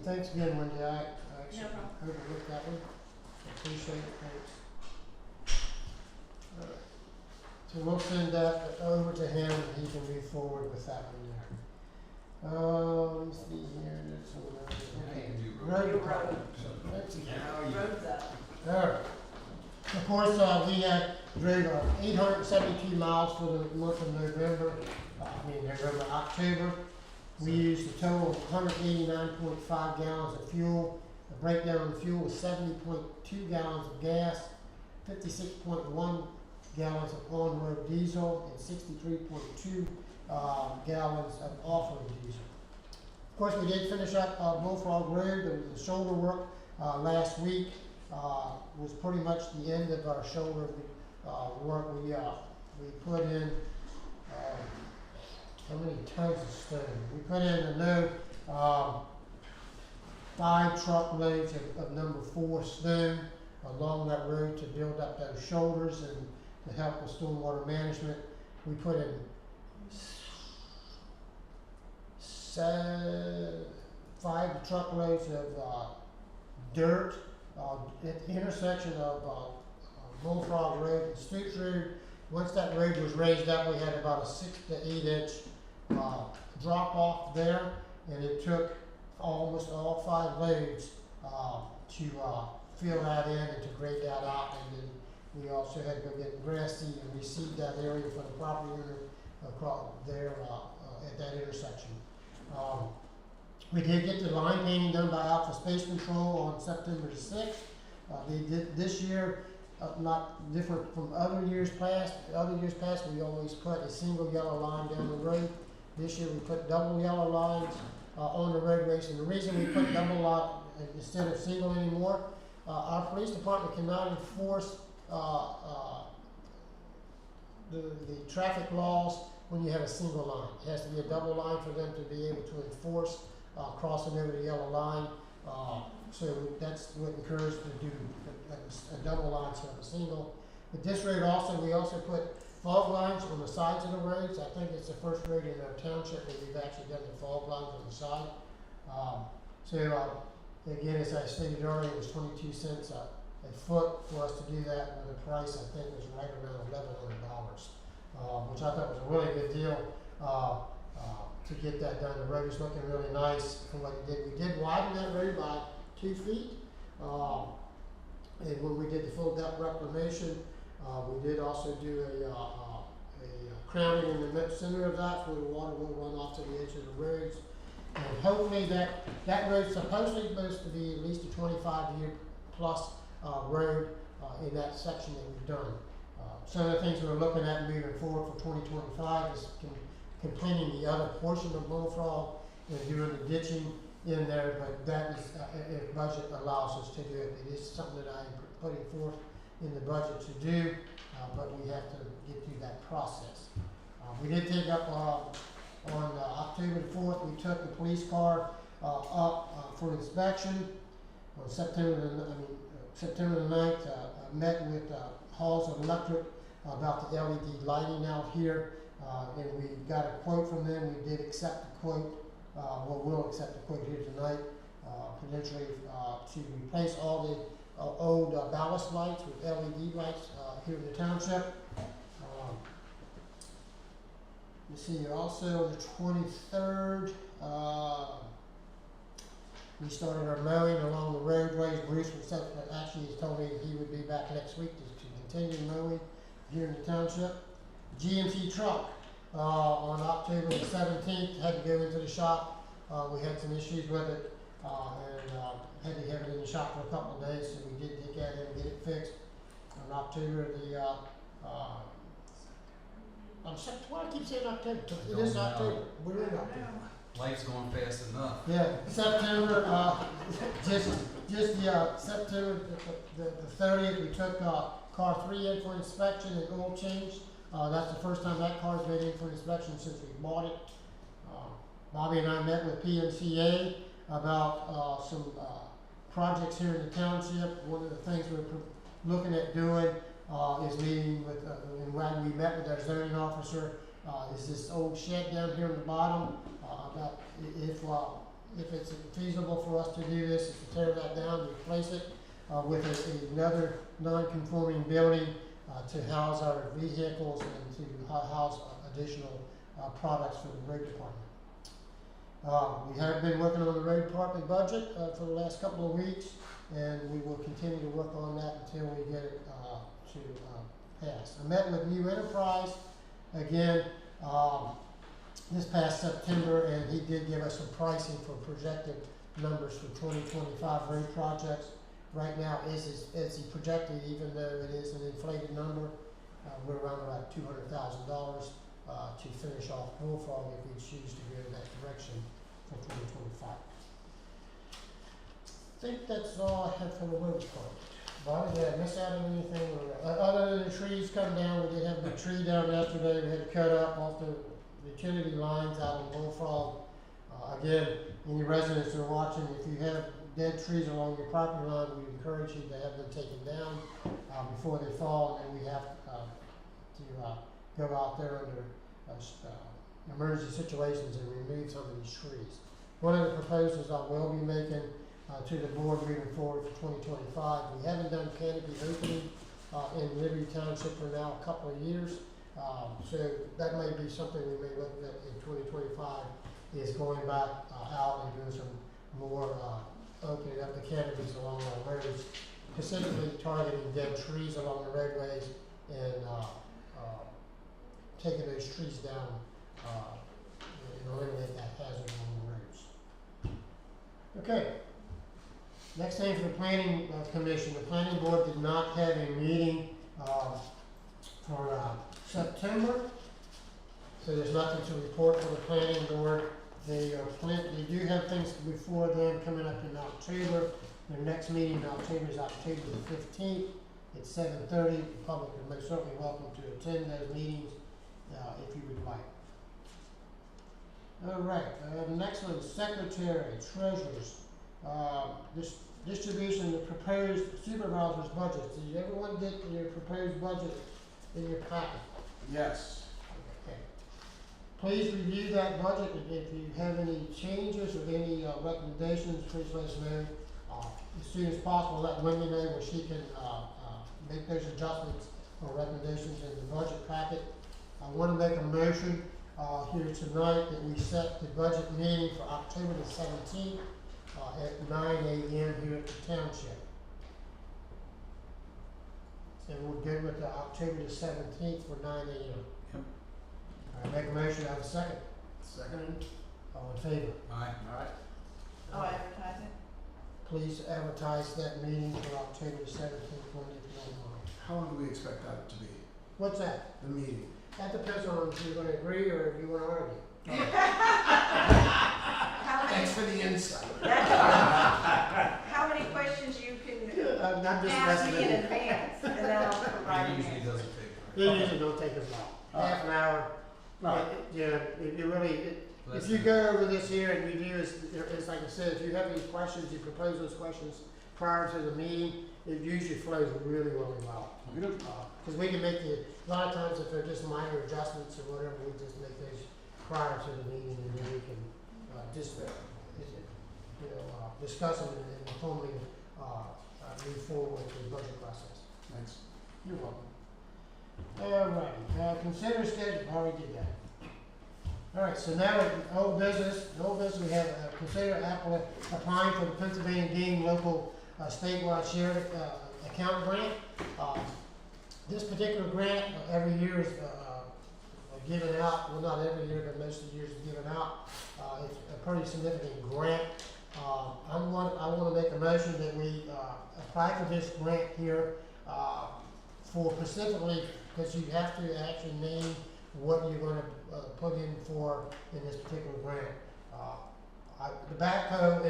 Thanks again, Wendy. I actually No problem. overlooked that one. Appreciate it, thanks. All right. So we'll send that over to him and he can move forward with that one there. Let me see here, there's some, Now okay. you can do Road Your department. road. Let's see. Now you. Road's up. All right. Of course, we had drove 872 miles for the month of November, October. We used a total of 189.5 gallons of fuel. The breakdown of fuel was 70.2 gallons of gas, 56.1 gallons of on-road diesel, and 63.2 gallons of off-road diesel. Of course, we did finish up Bullfrog Road, the shoulder work last week. Was pretty much the end of our shoulder work. We put in how many tons of stone? We put in a 5 truckloads of number 4 stone along that road to build up those shoulders and to help with stormwater management. We put in 5 truckloads of dirt at the intersection of Bullfrog Road and Stoops Road. Once that road was raised up, we had about a 6 to 8 inch drop off there, and it took almost all 5 loads to fill that in and to grade that out. And then we also had to go get grass seed and reseed that area for the property owner across there at that intersection. We did get the line painting done by Alpha Space Control on September 6th. They did this year, not different from other years past. Other years past, we always put a single yellow line down the road. This year, we put double yellow lines on the roadways. And the reason we put double line instead of single anymore, our police department cannot enforce the traffic laws when you have a single line. It has to be a double line for them to be able to enforce crossing over the yellow line. So that's what encouraged to do a double line instead of a single. But this road also, we also put fog lines on the sides of the roads. I think it's the first road in our township where we've actually done the fog lines on the side. Again, as I stated earlier, it was 22 cents a foot for us to do that, and the price I think was right around $1,100, which I thought was a really good deal to get that done. The road is looking really nice for what it did. We did widen that road by 2 feet, and when we did the full depth reclamation, we did also do a crowning in the center of that where the water will run off to the edge of the roads. And hopefully that road's supposed to be at least a 25-year plus road in that section that we've done. Some of the things we're looking at moving forward for 2025 is completing the other portion of Bullfrog and doing the ditching in there, but that is, if budget allows us to do it, it is something that I'm putting forth in the budget to do, but we have to get through that process. We did take up on October the 4th, we took the police car up for inspection. On September the 9th, met with Halls of Electric about the LED lighting out here. And we got a quote from them. We did accept the quote. We'll accept the quote here tonight, potentially to replace all the old ballast lights with LED lights here in the township. You see, also the 23rd, we started our mowing along the roadways. Bruce was actually he told me he would be back next week to continue mowing here in the township. GMC truck on October the 17th had to go into the shop. We had some issues with it and had to have it in the shop for a couple of days, so we did take that in and get it fixed. On October the why do I keep saying October? It is October. We're in October. Life's going fast enough. Yeah, September, just September the 30th, we took car 3 in for inspection and oil change. That's the first time that car's been in for inspection since we bought it. Bobby and I met with PMCA about some projects here in the township. One of the things we're looking at doing is meeting with, and when we met with our zoning officer, is this old shed down here on the bottom, about if it's feasible for us to do this, is to tear that down, replace it with another non-conforming building to house our vehicles and to house additional products for the road department. We have been working on the road department budget for the last couple of weeks, and we will continue to work on that until we get it to pass. I met with New Enterprise again this past September, and he did give us some pricing for projected numbers for 2025 road projects. Right now, as he projected, even though it is an inflated number, we're around about $200,000 to finish off Bullfrog if we choose to go in that direction for 2025. I think that's all I have for the road department. Bobby, did I miss out on anything? Other than the trees come down, we did have a big tree down yesterday. We had to cut up off the utility lines out on Bullfrog. Again, any residents that are watching, if you have dead trees along your property line, we encourage you to have them taken down before they fall, and then we have to go out there under emergency situations and remove some of these trees. One of the proposals I will be making to the board moving forward for 2025, we haven't done canopy opening in Liberty Township for now a couple of years, so that may be something we may look at in 2025, is going back out and doing some more opening up the canopies along our roads, specifically targeting dead trees along the roadways and taking those trees down and eliminate that hazard along the roads. Okay. Next thing for the Planning Commission. The Planning Board did not have a meeting for September, so there's nothing to report for the Planning Board. They do have things before them coming up in October. Their next meeting in October is October the 15th at 7:30. The public is most certainly welcome to attend those meetings if you would like. All right, the next one is Secretary, Treasurers. This distribution of the proposed supervisors' budgets. Did everyone get your proposed budget in your packet? Yes. Okay. Please review that budget, and if you have any changes or any recommendations, please let us know as soon as possible. Let Wendy know where she can make those adjustments or recommendations in the budget packet. I want to make a motion here tonight that we set the budget meeting for October the 17th at 9 a.m. here at the Township. So we're good with the October the 17th for 9 a.m. Yep. All right, make a motion, I have a second. Second. All in favor? Aye. All right. Oh, advertise it? Please advertise that meeting for October the 17th, Wendy, if you don't mind. How long do we expect that to be, What's that? the meeting? That depends on if you're gonna agree or if you wanna argue. How many, Thanks for the insight. how many questions you can I'm just ask me in messing with advance, and then I'll provide It an usually answer. doesn't take. you. It usually don't take as long, half an hour. Right. If you go over this here and you do, it's like I said, if you have any questions, you propose those questions prior to the meeting, it usually flows really, really well. Cause we can make a lot of times if they're just minor adjustments or whatever, we just make those prior to the meeting and then we can, discuss them and formally, move forward with the budget process. Thanks. You're welcome. Alright, consider schedule, I already did that. Alright, so now, old business, we have, consider applying for the Pennsylvania Game Local, statewide shared, account grant. This particular grant, every year is, given out, well, not every year, but most of the years is given out. It's a pretty significant grant. I wanna make a motion that we, apply for this grant here, for specifically, because you have to actually name what you're gonna, put in for in this particular grant. The backhoe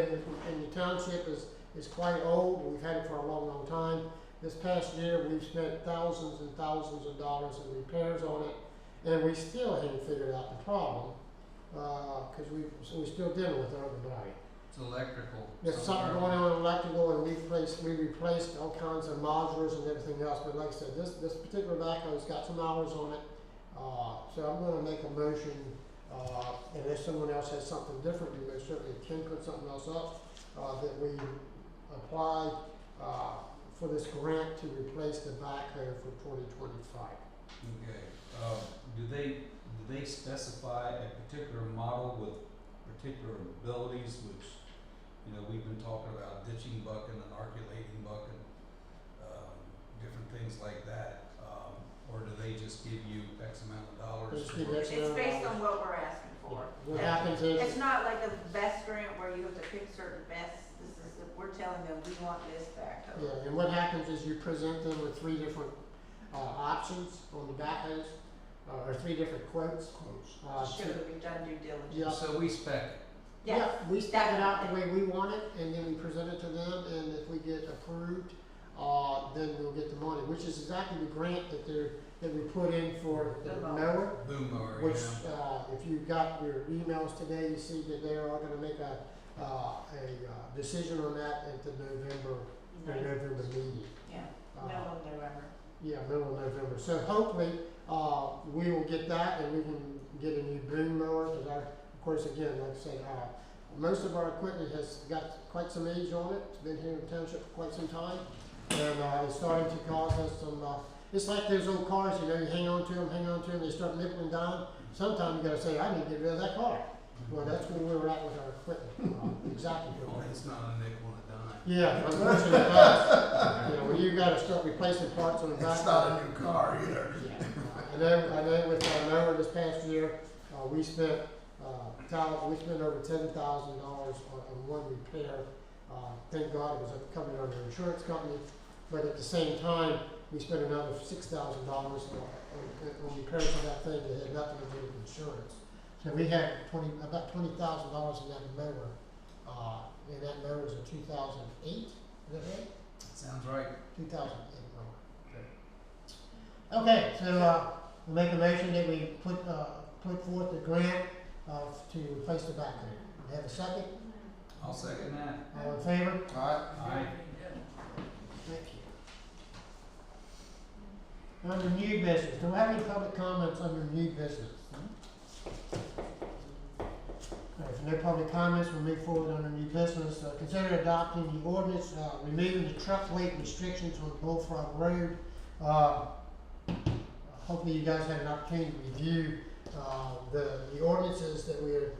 in the township is quite old, we've had it for a long, long time. This past year, we've spent thousands and thousands of dollars in repairs on it, and we still haven't figured out the problem, cause we're still dealing with everybody. It's electrical. There's something going on in electrical, and we replaced all kinds of modulars and everything else, but like I said, this particular backhoe's got some hours on it. So I'm gonna make a motion, and if someone else has something different, we most certainly can put something else up, that we apply, for this grant to replace the backhoe for 2025. Okay, do they specify a particular model with particular abilities, which, we've been talking about ditching bucking and articulating bucking, different things like that, or do they just give you X amount of dollars? Just give you X amount It's of based dollars. on what we're asking for. What happens is, It's not like a vest grant where you have to pick certain vests, we're telling them, we want this backhoe. yeah, and what happens is you present them with 3 different, options on the backhoes, or 3 different quotes. To show that we've done due diligence. Yeah. So we spec it. Yes, Yeah, we spec it out the way we want it, and then we present it to them, and if we get approved, then we'll get the money, which is exactly the grant that we put in for the The mower. Boom mower, Which, yeah. if you got your emails today, you see that they are gonna make a decision on that at the November meeting. Yeah, Uh, middle of November. Yeah, middle of November. So hopefully, we will get that and we can get a new boom mower, cause of course, again, like I said, most of our equipment has got quite some age on it. It's been here in the township for quite some time. And, it's starting to cause us some, it's like those old cars, you hang on to them, they start nipping and diming. Sometimes you gotta say, I need to get rid of that car. Well, that's where we were at with our equipment, exactly. Well, it's not a nickel and a dime. Yeah, unfortunately, it does. When you gotta start replacing parts on the back. It's not a new car either. Yeah. I know with our mower this past year, we spent over $10,000 on one repair. Thank God it was covered under an insurance company, but at the same time, we spent another $6,000 on repairs on that thing that had nothing to do with insurance. So we had about $20,000 in that mower, and that mower is a 2008, is that right? Sounds right. 2008 mower. Okay, so, we'll make a motion that we put forth the grant, to replace the backhoe. Do you have a second? I'll second that. All in favor? Aye. Thank you. Under new business, do we have any public comments under new business? If no public comments, we'll move forward under new business. Consider adopting the ordinance, removing the truck weight restrictions on Bullfrog Road. Hopefully you guys had an opportunity to review, the ordinances that we are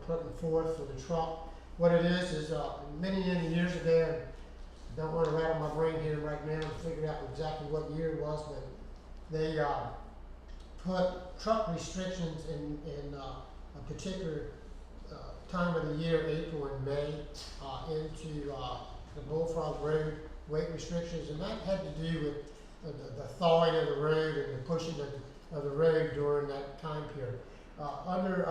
putting forth for the truck. What it is many years ago, I don't want to rattle my brain here right now and figure out exactly what year it was, but they put truck restrictions in a particular time of the year, April and May, into the Bullfrog Road weight restrictions, and that had to do with the thawing of the road and the pushing of the road during that time period. Under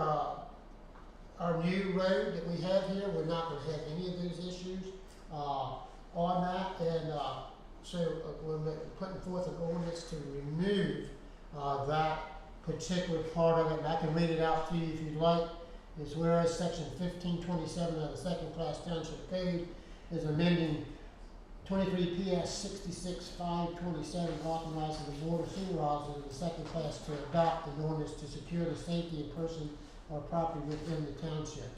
our new road that we have here, we're not going to have any of those issues on that, and so we're putting forth an ordinance to remove that particular part of it, and I can read it out to you if you'd like. It's whereas section 1527 of the second class township code is amending 23 PS 66-527 authorizes the Board of Supervisors of the second class to adopt an ordinance to secure the safety of person or property within the township.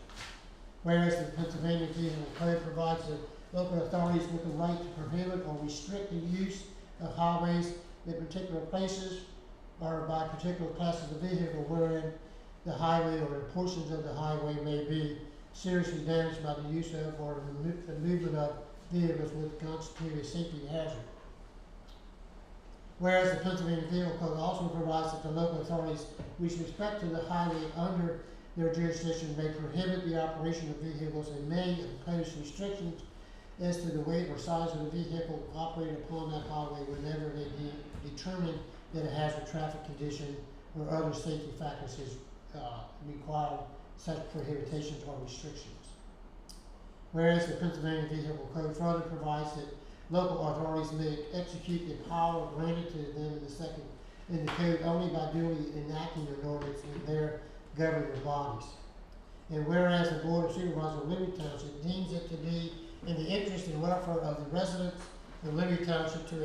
Whereas the Pennsylvania Vehicle Code provides the local authorities with the right to prohibit or restrict the use of highways in particular places or by particular classes of vehicle wherein the highway or portions of the highway may be seriously damaged by the use of or the movement of vehicles would constitute a safety hazard. Whereas the Pennsylvania Vehicle Code also provides that the local authorities with respect to the highway under their jurisdiction may prohibit the operation of vehicles and may impose restrictions as to the weight or size of the vehicle operated upon that highway whenever they determine that it has a traffic condition or other safety factors require such prohibitions or restrictions. Whereas the Pennsylvania Vehicle Code further provides that local authorities may execute the power granted to them in the code only by duly enacting an ordinance in their governing bodies. And whereas the Board of Supervisors of Liberty Township deems it to be in the interest and welfare of the residents of Liberty Township to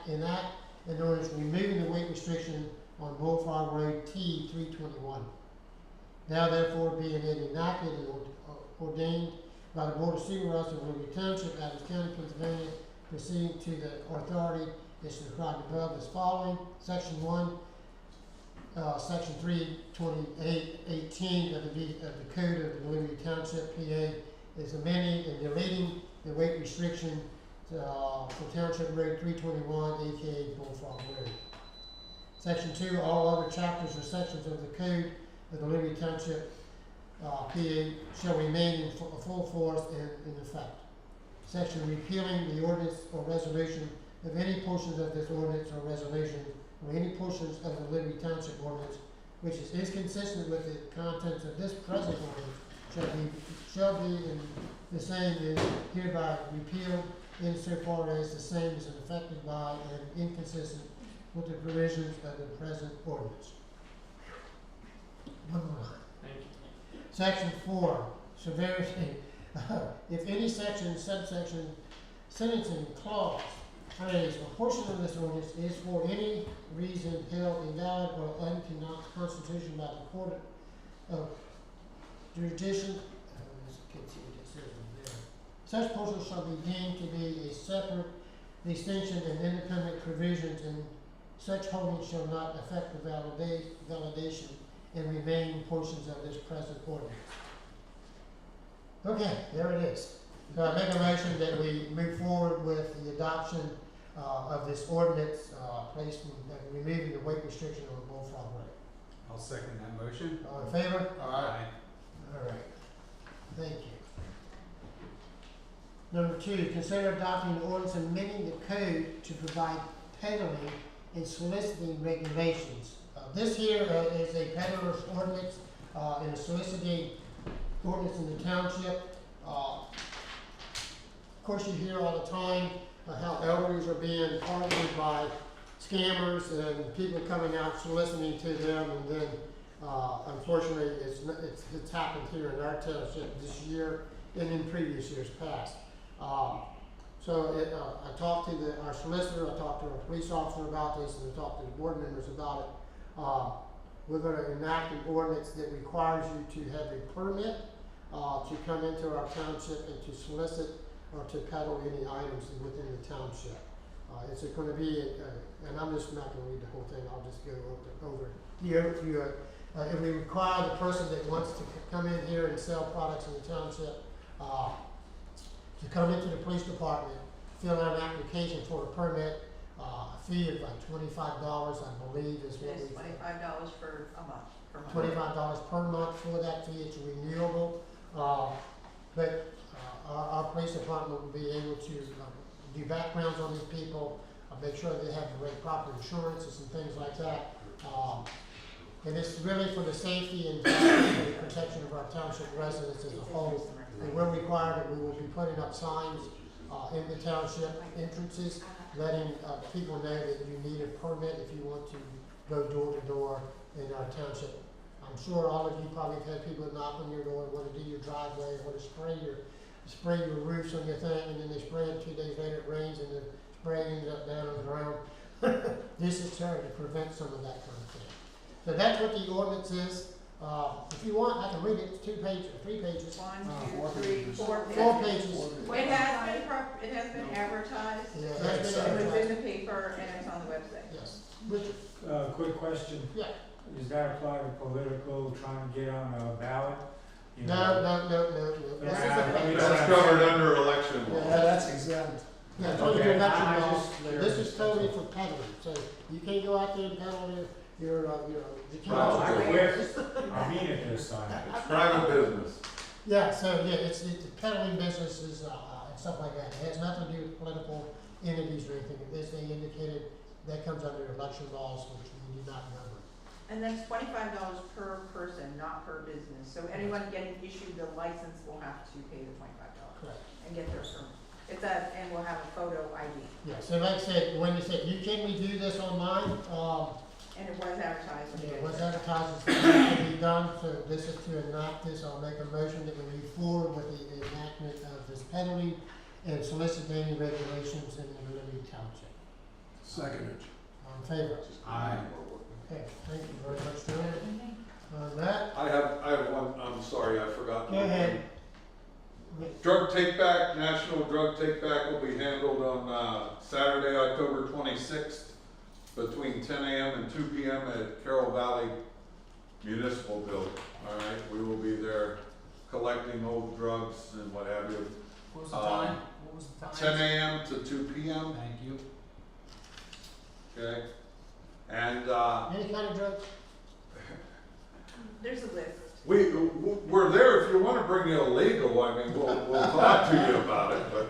enact an ordinance removing the weight restriction on Bullfrog Road T 321. Now therefore being it enacted and ordained by the Board of Supervisors of Liberty Township, Adams County, Pennsylvania, proceeding to the authority is described above as following. Section 1, Section 32818 of the Code of the Liberty Township, PA, is amending and deleting the weight restriction for Township Road 321, aka Bullfrog Road. Section 2, all other chapters or sections of the Code of the Liberty Township, PA, shall remain in full force and in effect. Section repealing the ordinance or resolution of any portions of this ordinance or resolution or any portions of the Liberty Township ordinance which is inconsistent with the contents of this present ordinance shall be in the same is hereby repealed insofar as the same is affected by and inconsistent with the provisions of the present ordinance. One more line. Thank you. Section 4, severity. If any section, subsection, sentencing clause, phrase, or portion of this ordinance is for any reason held invalid or unconstitutional by the court of jurisdiction, such portion shall be deemed to be a separate distinction and independent provisions, and such holdings shall not affect the validation and remaining portions of this present ordinance. Okay, there it is. So I make a motion that we move forward with the adoption of this ordinance, removing the weight restriction on Bullfrog Road. I'll second that motion. All in favor? Aye. All right. Thank you. Number 2, consider adopting an ordinance amending the code to provide peddling and soliciting regulations. This here is a peddler's ordinance and a soliciting ordinance in the township. Of course, you hear all the time how elderlies are being targeted by scammers and people coming out soliciting to them, and then unfortunately it's happened here in our township this year and in previous years past. I talked to our solicitor, I talked to our police officer about this, and I talked to the board members about it. We're going to enact an ordinance that requires you to have a permit to come into our township and to solicit or to peddle any items within the township. It's going to be, and I'm just not going to read the whole thing, I'll just go over the overview. It will require the person that wants to come in here and sell products in the township to come into the police department, fill out an application for a permit, a fee of like $25, I believe is what It's we. $25 for a month, per month. $25 per month for that fee, it's renewable. But our police department will be able to do backgrounds on these people, make sure they have the right proper insurances and things like that. And it's really for the safety and protection of our township residents as a whole. And we're required that we will be putting up signs in the township entrances, letting people know that you need a permit if you want to go door to door in our township. I'm sure all of you probably have had people knock on your door and want to do your driveway, want to spray your roofs on your thing, and then they spray it 2 days later, it rains. this is trying to prevent some of that kind of thing. So that's what the ordinance is. If you want, I can read it, 2 pages, 3 pages. 1, four 2, 3, pages. 4 4 pages. pages. It has been advertised. Yeah, It that's been was advertised. in the paper and it's on the website. Yes. Richard? Quick question, Yeah. does that apply to political, trying to get on a ballot? You No, know? no. This is a- That's covered under election law. Yeah, that's exempt. Yeah, it's only Okay, for election I law. just clear This is this. totally for peddling, so you can't go out there and peddle your, you can't. Well, I I quit, I mean it this time. It's private business. Yeah, so, yeah, it's peddling businesses, and stuff like that. It has nothing to do with political entities or anything. As they indicated, that comes under election laws, which we do not govern. And that's $25 per person, not per business. So anyone getting issued the license will have to pay the $25 Correct. and get their permit. And we'll have a photo ID. Yeah, so like I said, when you said, can we do this online? And it was advertised. when you It did was it. advertised, it's to be done, so this is to enact this. I'll make a motion that we move forward with the enactment of this penalty and soliciting regulations in the Liberty Township. Seconded. All in favor? Aye. Okay, thank you very much, Joanne. On that, I have one, I'm sorry, I forgot. go ahead. Drug Take Back, National Drug Take Back will be handled on Saturday, October 26th, between 10 a.m. and 2 p.m. at Carroll Valley Municipal Building. All right, we will be there collecting old drugs and what have you. What was the time? What was the time? 10 a.m. to 2 p.m. Thank you. Okay, and Any kind of drugs? There's a list. we're there if you want to bring illegal. I mean, we'll talk to you about it, but.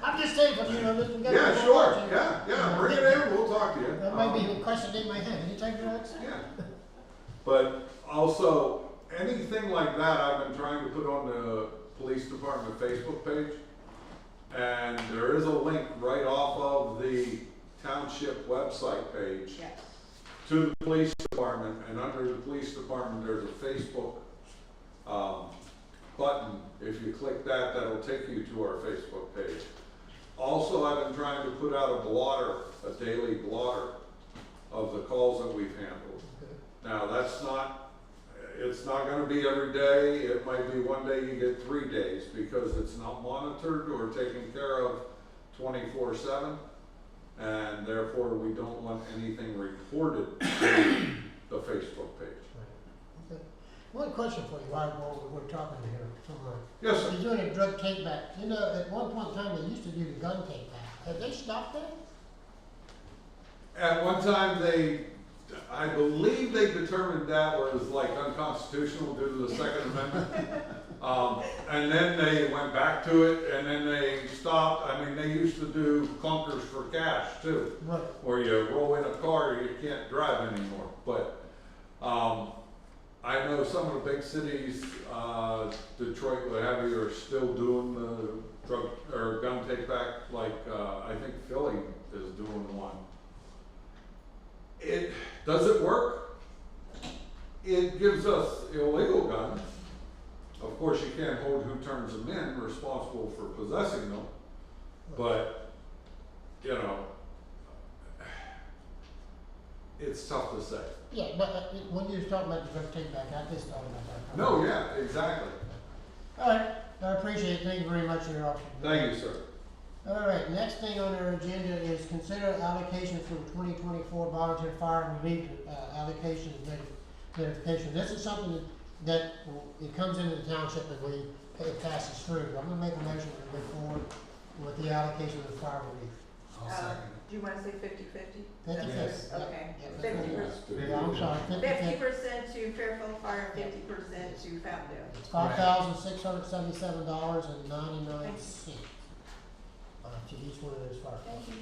I'm just saying, but we got. Yeah, sure, yeah, bring it in, we'll talk to you. That might be a question in my head. Any type of drugs? Yeah. But also, anything like that, I've been trying to put on the police department Facebook page. And there is a link right off of the township website page Yes. to the police department. And under the police department, there's a Facebook button. If you click that, that'll take you to our Facebook page. Also, I've been trying to put out a blotter, a daily blotter of the calls that we've handled. Okay. Now, it's not gonna be every day. It might be one day you get 3 days because it's not monitored or taken care of 24/7. And therefore, we don't want anything reported to the Facebook page. Right. Okay. One question for you while we're talking here. Yes, sir. You're doing a drug take back. You know, at one point in time, they used to do the gun take back. Have they stopped that? At one time, I believe they determined that was like unconstitutional due to the Second Amendment. And then they went back to it and then they stopped. I mean, they used to do clunkers for cash too, Right. where you roll in a car, you can't drive anymore. But, I know some of the big cities, Detroit, what have you, are still doing the drug or gun take back, like, I think Philly is doing one. Does it work? It gives us illegal guns. Of course, you can't hold who turns them in responsible for possessing them, but, you know, it's tough to say. Yeah, but when you was talking about the drug take back, I just thought about that. No, yeah, exactly. All right, I appreciate it. Thank you very much for your option. Thank you, sir. All right, next thing on our agenda is consider allocation for the 2024 volunteer fire relief allocation and notification. This is something that it comes into the township and it passes through. I'm gonna make a motion to move forward with the allocation of the fire relief. I'll second Do you wanna say 50/50? 50/50. Okay. Yeah, 50%. Yeah, I'm sorry, 50% to Fairfield Fire, 50% to Fountaindale. It's $5,677.99 to each one of those fire. Thank you.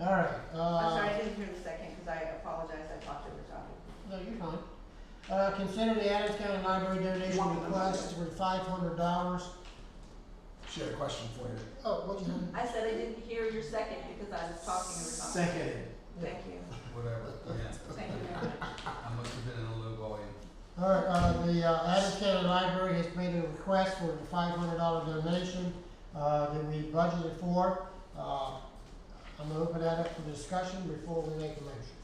All right. I'm sorry, I didn't hear the second, cause I apologize, I talked over top of you. No, you're fine. Consider the Adams County Library donation request for $500. She had a question for you. Oh, what you have? I said I didn't hear your second because I was talking over top. Seconded. Thank you, Whatever, yeah. thank you very much. I must have been in a low volume. All right, the Adams County Library has made a request for a $500 donation that we budgeted for. I'm gonna open that up for discussion before we make a motion.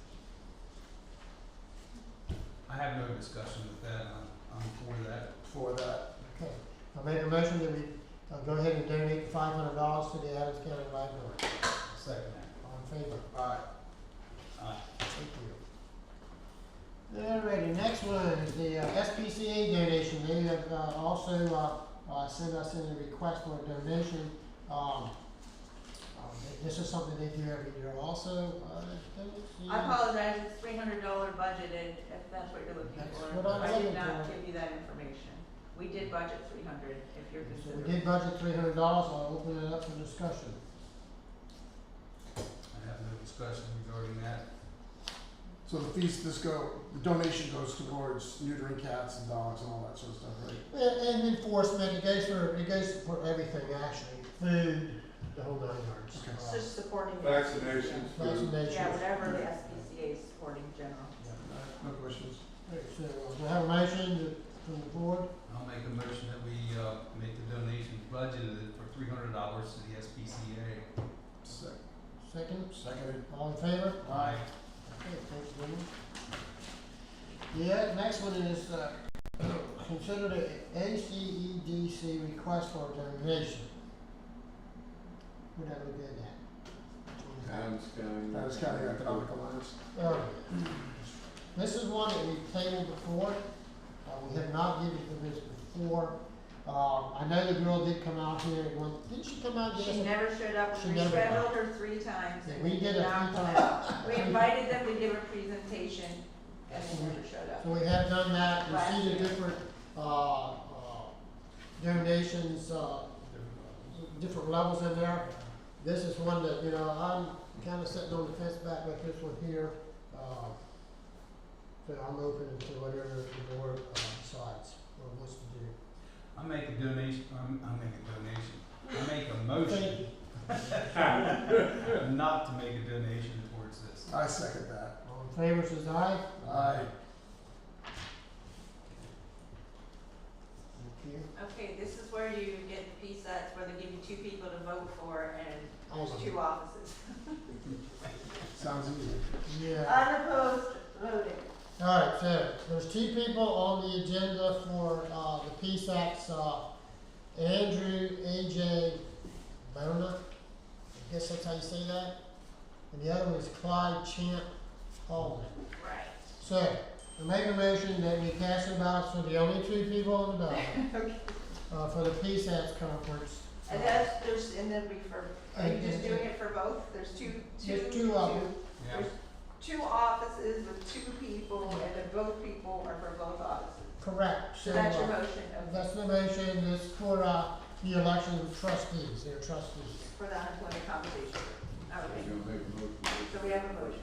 I have no discussion with that, I'm for that. For that. Okay, I make a motion that we, go ahead and donate $500 to the Adams County Library. Second that. All in favor? Aye. Aye. Thank you. Alrighty, next one is the SPCA donation. They have also sent us in a request for a donation. This is something they do every year also. I apologize, it's $300 budgeted, if that's what you're looking That's for. what I'm I did looking not for. give you that information. We did budget 300, if you're So we considering. did budget $300. I'll open it up for discussion. I have no discussion regarding that. So the fees, the donation goes towards neutering cats and dogs and all that sort of stuff, right? And enforcement, it goes for everything actually, food, the whole 9 yards. Okay. It's just supporting. Vaccinations, food. Vaccinations. Yeah, whatever the SPCA is supporting in general. No questions. Okay, so do I have a motion from the board? I'll make a motion that we, make the donations budgeted for $300 to the SPCA. Second? Seconded. All in favor? Aye. Okay, thanks, Jimmy. Yeah, next one is, consider the ACEDC request for a donation. Where'd I look at that? Adams County. Adams County Economic Alliance. This is one that we've tabled before. We have not given you this before. I know the girl did come out here and didn't she come out and She get us? never showed up, She we never- scheduled her 3 times Yeah, and we they did did a not few come times. out. We invited them to give a presentation and they never showed up. So we have done that. You Last see the year. different, donations, different levels in there. This is one that, I'm kinda sitting on the fence back with this one here. So I'm open to whatever the board decides or wants to do. I make a donation, I make a motion not to make a donation towards this. I second that. All in favor says aye. Aye. Thank you. Okay, this is where you get the PSATs, where they give you 2 people to vote for and there's Awesome. 2 offices. Sounds easy. Yeah. Unopposed voting. Alright, so there's 2 people on the agenda for the PSATs, Andrew A.J. Bona, I guess that's how you say that, and the other one is Clyde Champ Hallman. Right. So, I make a motion that we cast the ballots for the only 2 people on the ballot, Okay. for the PSATs conference. And and then are you just doing it for both? There's two. There's 2 of them. Yeah. There's 2 offices with 2 people, and then both people are for both offices. Correct. So that's your motion, That's the motion, this for, the election of trustees, their trustees. for the unemployment compensation. Okay, You're gonna make a motion. so we have a motion.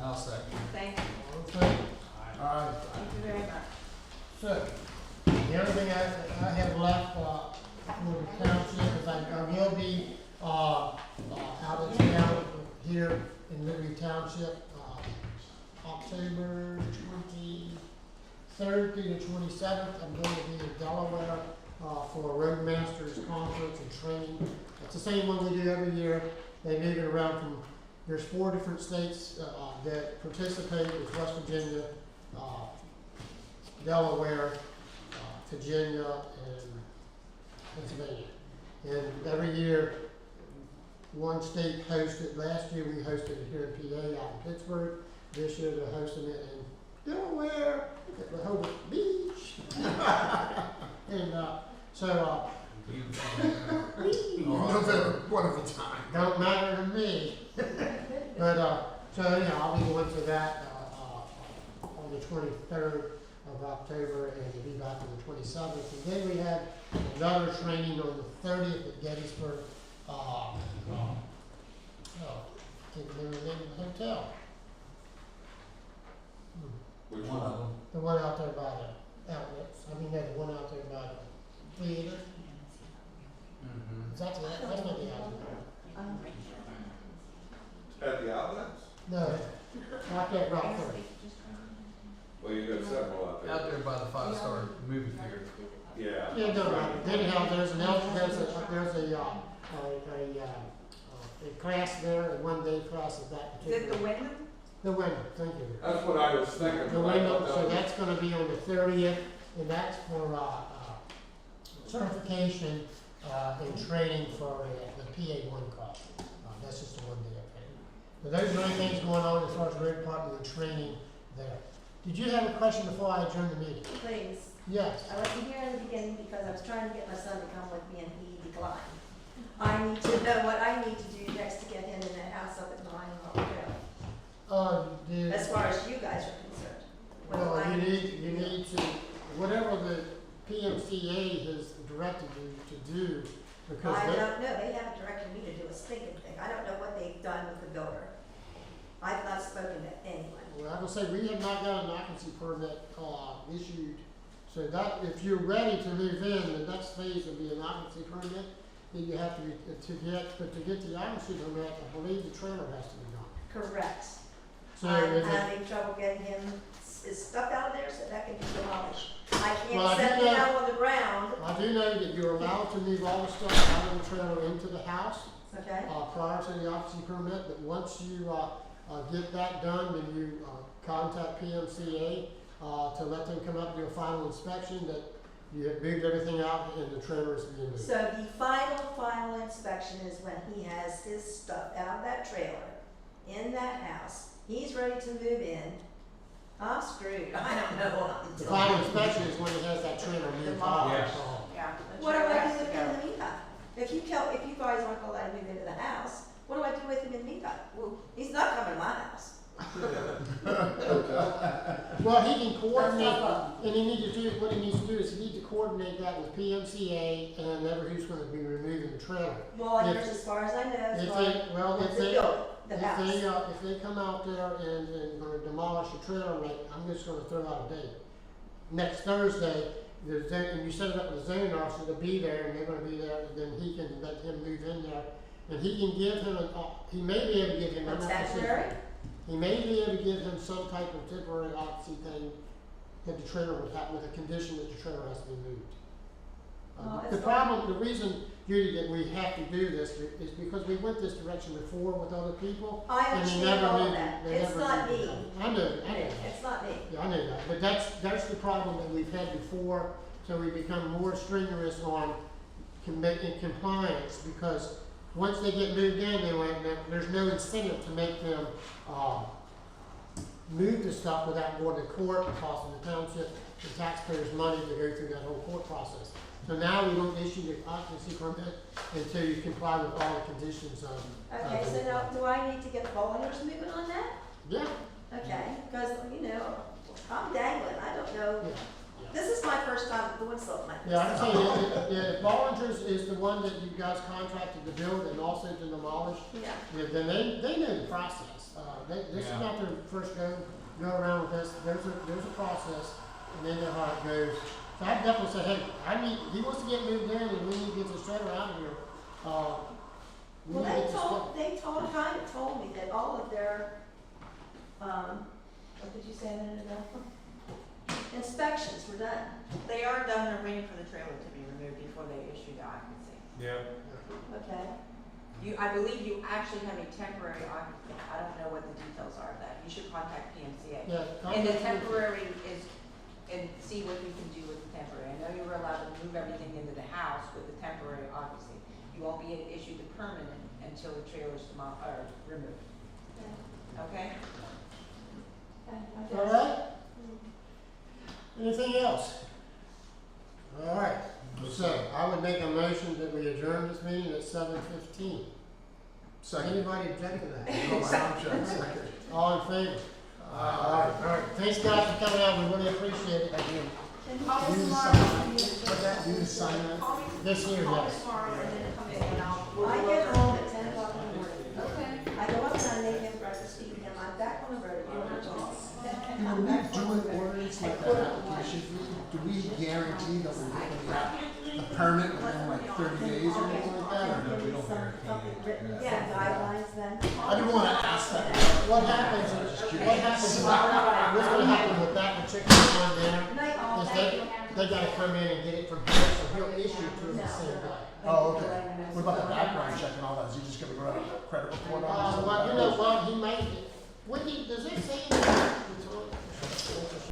I'll second. Thank you. All in favor? Aye. Thank you very much. So, the other thing I have left, for the township is I will be, out of town here in Liberty Township, October 23rd through the 27th. I'm going to be in Delaware, for a roadmasters conference and training. It's the same one we do every year. They move it around from, there's 4 different states, that participate. It's West Virginia, Delaware, Virginia, and Pennsylvania. And every year, one state hosts it. Last year, we hosted it here in PA, out in Pittsburgh. This year, they're hosting it in Delaware, at Rehoboth Beach. And, so, One at a time. don't matter to me. But, so anyhow, I'll be going to that, on the 23rd of October, and we'll be back on the 27th. And then we have another training on the 30th at Gettysburg, can't remember the name of the hotel. Which One of them. The one out there by the outlets, the one out there by the theater. Mm-hmm. Is that the, that's not the outlet. At the outlets? No, not that Route 30. Well, you got several out there. Out there by the 5-star movie theater. Yeah. Yeah, no, anyhow, there's an there's a a class there, a one-day class at that Is it particular. the Wyndham? The Wyndham, thank you. That's what I was thinking. The but I Wyndham, thought so that was- that's gonna be on the 30th, and that's for, certification, and training for the PA1 class. That's just a one-day event. So those are the things going on as far as road department and training there. Did you have a question before I adjourn the meeting? Please, Yes. I wasn't here in the beginning because I was trying to get my son to come with me and he declined. I need to know what I need to do next to get him in that house up at 9 Hall Trail, as far as you guys are concerned. What do Well, I you need to, whatever the PMCA has directed you to do, because I they, don't know, they haven't directed me to do a stinking thing. I don't know what they've done with the builder. I've not spoken to anyone. well, I will say, we have not got an occupancy permit, issued. So that, if you're ready to move in, the next phase will be an occupancy permit, then you have to get, but to get the occupancy permit, I believe the trailer has to be gone. Correct. So I'm if it, having trouble getting his stuff out of there so that can be demolished. I Well, I can't set do it know- out on the ground, I do know that you're allowed to move all the stuff out of the trailer into the house, okay? prior to the occupancy permit, but once you, get that done, then you, contact PMCA, to let them come up and do a final inspection, that you have moved everything out and the trailer is being moved. So the final inspection is when he has his stuff out of that trailer, in that house, he's ready to move in. I'm screwed, I don't know what I'm The doing. final inspection is when it has that trailer moved out. Yes. Yeah. the What do trailer I has do to with him go. in the meantime? If you guys aren't gonna let him move into the house, what do I do with him in the meantime? Well, he's not coming to my house. Well, he can That's coordinate, not fun. and he needs to do, what he needs to do is he needs to coordinate that with PMCA and whoever who's gonna be removing the trailer. Well, If- here's as far as I know, as If far as they, well, if the they, building, the house. if they come out there and gonna demolish the trailer, like, I'm just gonna throw out a date. Next Thursday, the zone, and you set it up with the zoning officer to be there, and they're gonna be there, then he can let him move in there. And he can give him he may be able to give him, I'm A not gonna say- temporary? He may be able to give him some type of temporary occupancy thing that the trailer would have, with a condition that the trailer has to be moved. Oh, The it's problem, the reason, Judy, that we have to do this is because we went this direction before with other people. I and they understand never all moved of it. that. They It's never not moved it. me. I know that. It's not me. Yeah, I know that, but that's the problem that we've had before, so we become more strenuous on in compliance, because once they get moved in, there's no incentive to make them, move the stuff without going to court, costing the township, the taxpayers' money to go through that whole court process. So now we don't issue the occupancy permit until you comply with all the conditions of. Okay, so now, do I need to get the Bollingers moving on that? Yeah, Okay, because, I'm dangling, I don't know. yeah. This is my first time doing something like this. Yeah, I can tell you, if Bollinger's is the one that you guys contracted to build and also to demolish, Yeah. yeah, then they know the process. This is Yeah. not their first go around with this. There's a process, and they know how it goes. So I definitely say, hey, he wants to get moved in, and we need to get this trailer out of here. We Well, need to get this stuff. they kind of told me that all of their, what did you say a minute ago? Inspections were done. They are done, they're waiting for the trailer to be removed before they issue the occupancy. Yeah. Okay. I believe you actually have a temporary occupancy, I don't know what the details are of that, you should contact PMCA. Yeah. And the temporary is, and see what you can do with the temporary. I know you were allowed to move everything into the house with the temporary occupancy. You won't be issued the permanent until the trailer's removed, okay? All right? Anything else? All right, so I would make a motion that we adjourn this meeting at 7:15. Anybody object to that? All in favor? All right, thanks guys for coming out, we really appreciate it. And call me tomorrow. You sign that? Call me, This here, call me yes. tomorrow and then come in and I get home at 10 o'clock in the morning. Okay. I go up and I make him breakfast, feed him, I'm back on the road, you don't have to. When we do orders like that application, do we guarantee that we're getting a permit within like 30 days or anything like that? Or no, we don't Written, some guidelines then. I didn't want to ask that. What happens is, what's gonna happen with that particular one there Night all. is they they gotta come in and get it from here, so he'll issue to them the same day. Oh, okay. What about the background check and all that? Is he just gonna go out a credit report on it? Well, you know what, he made it, when he, does it say in the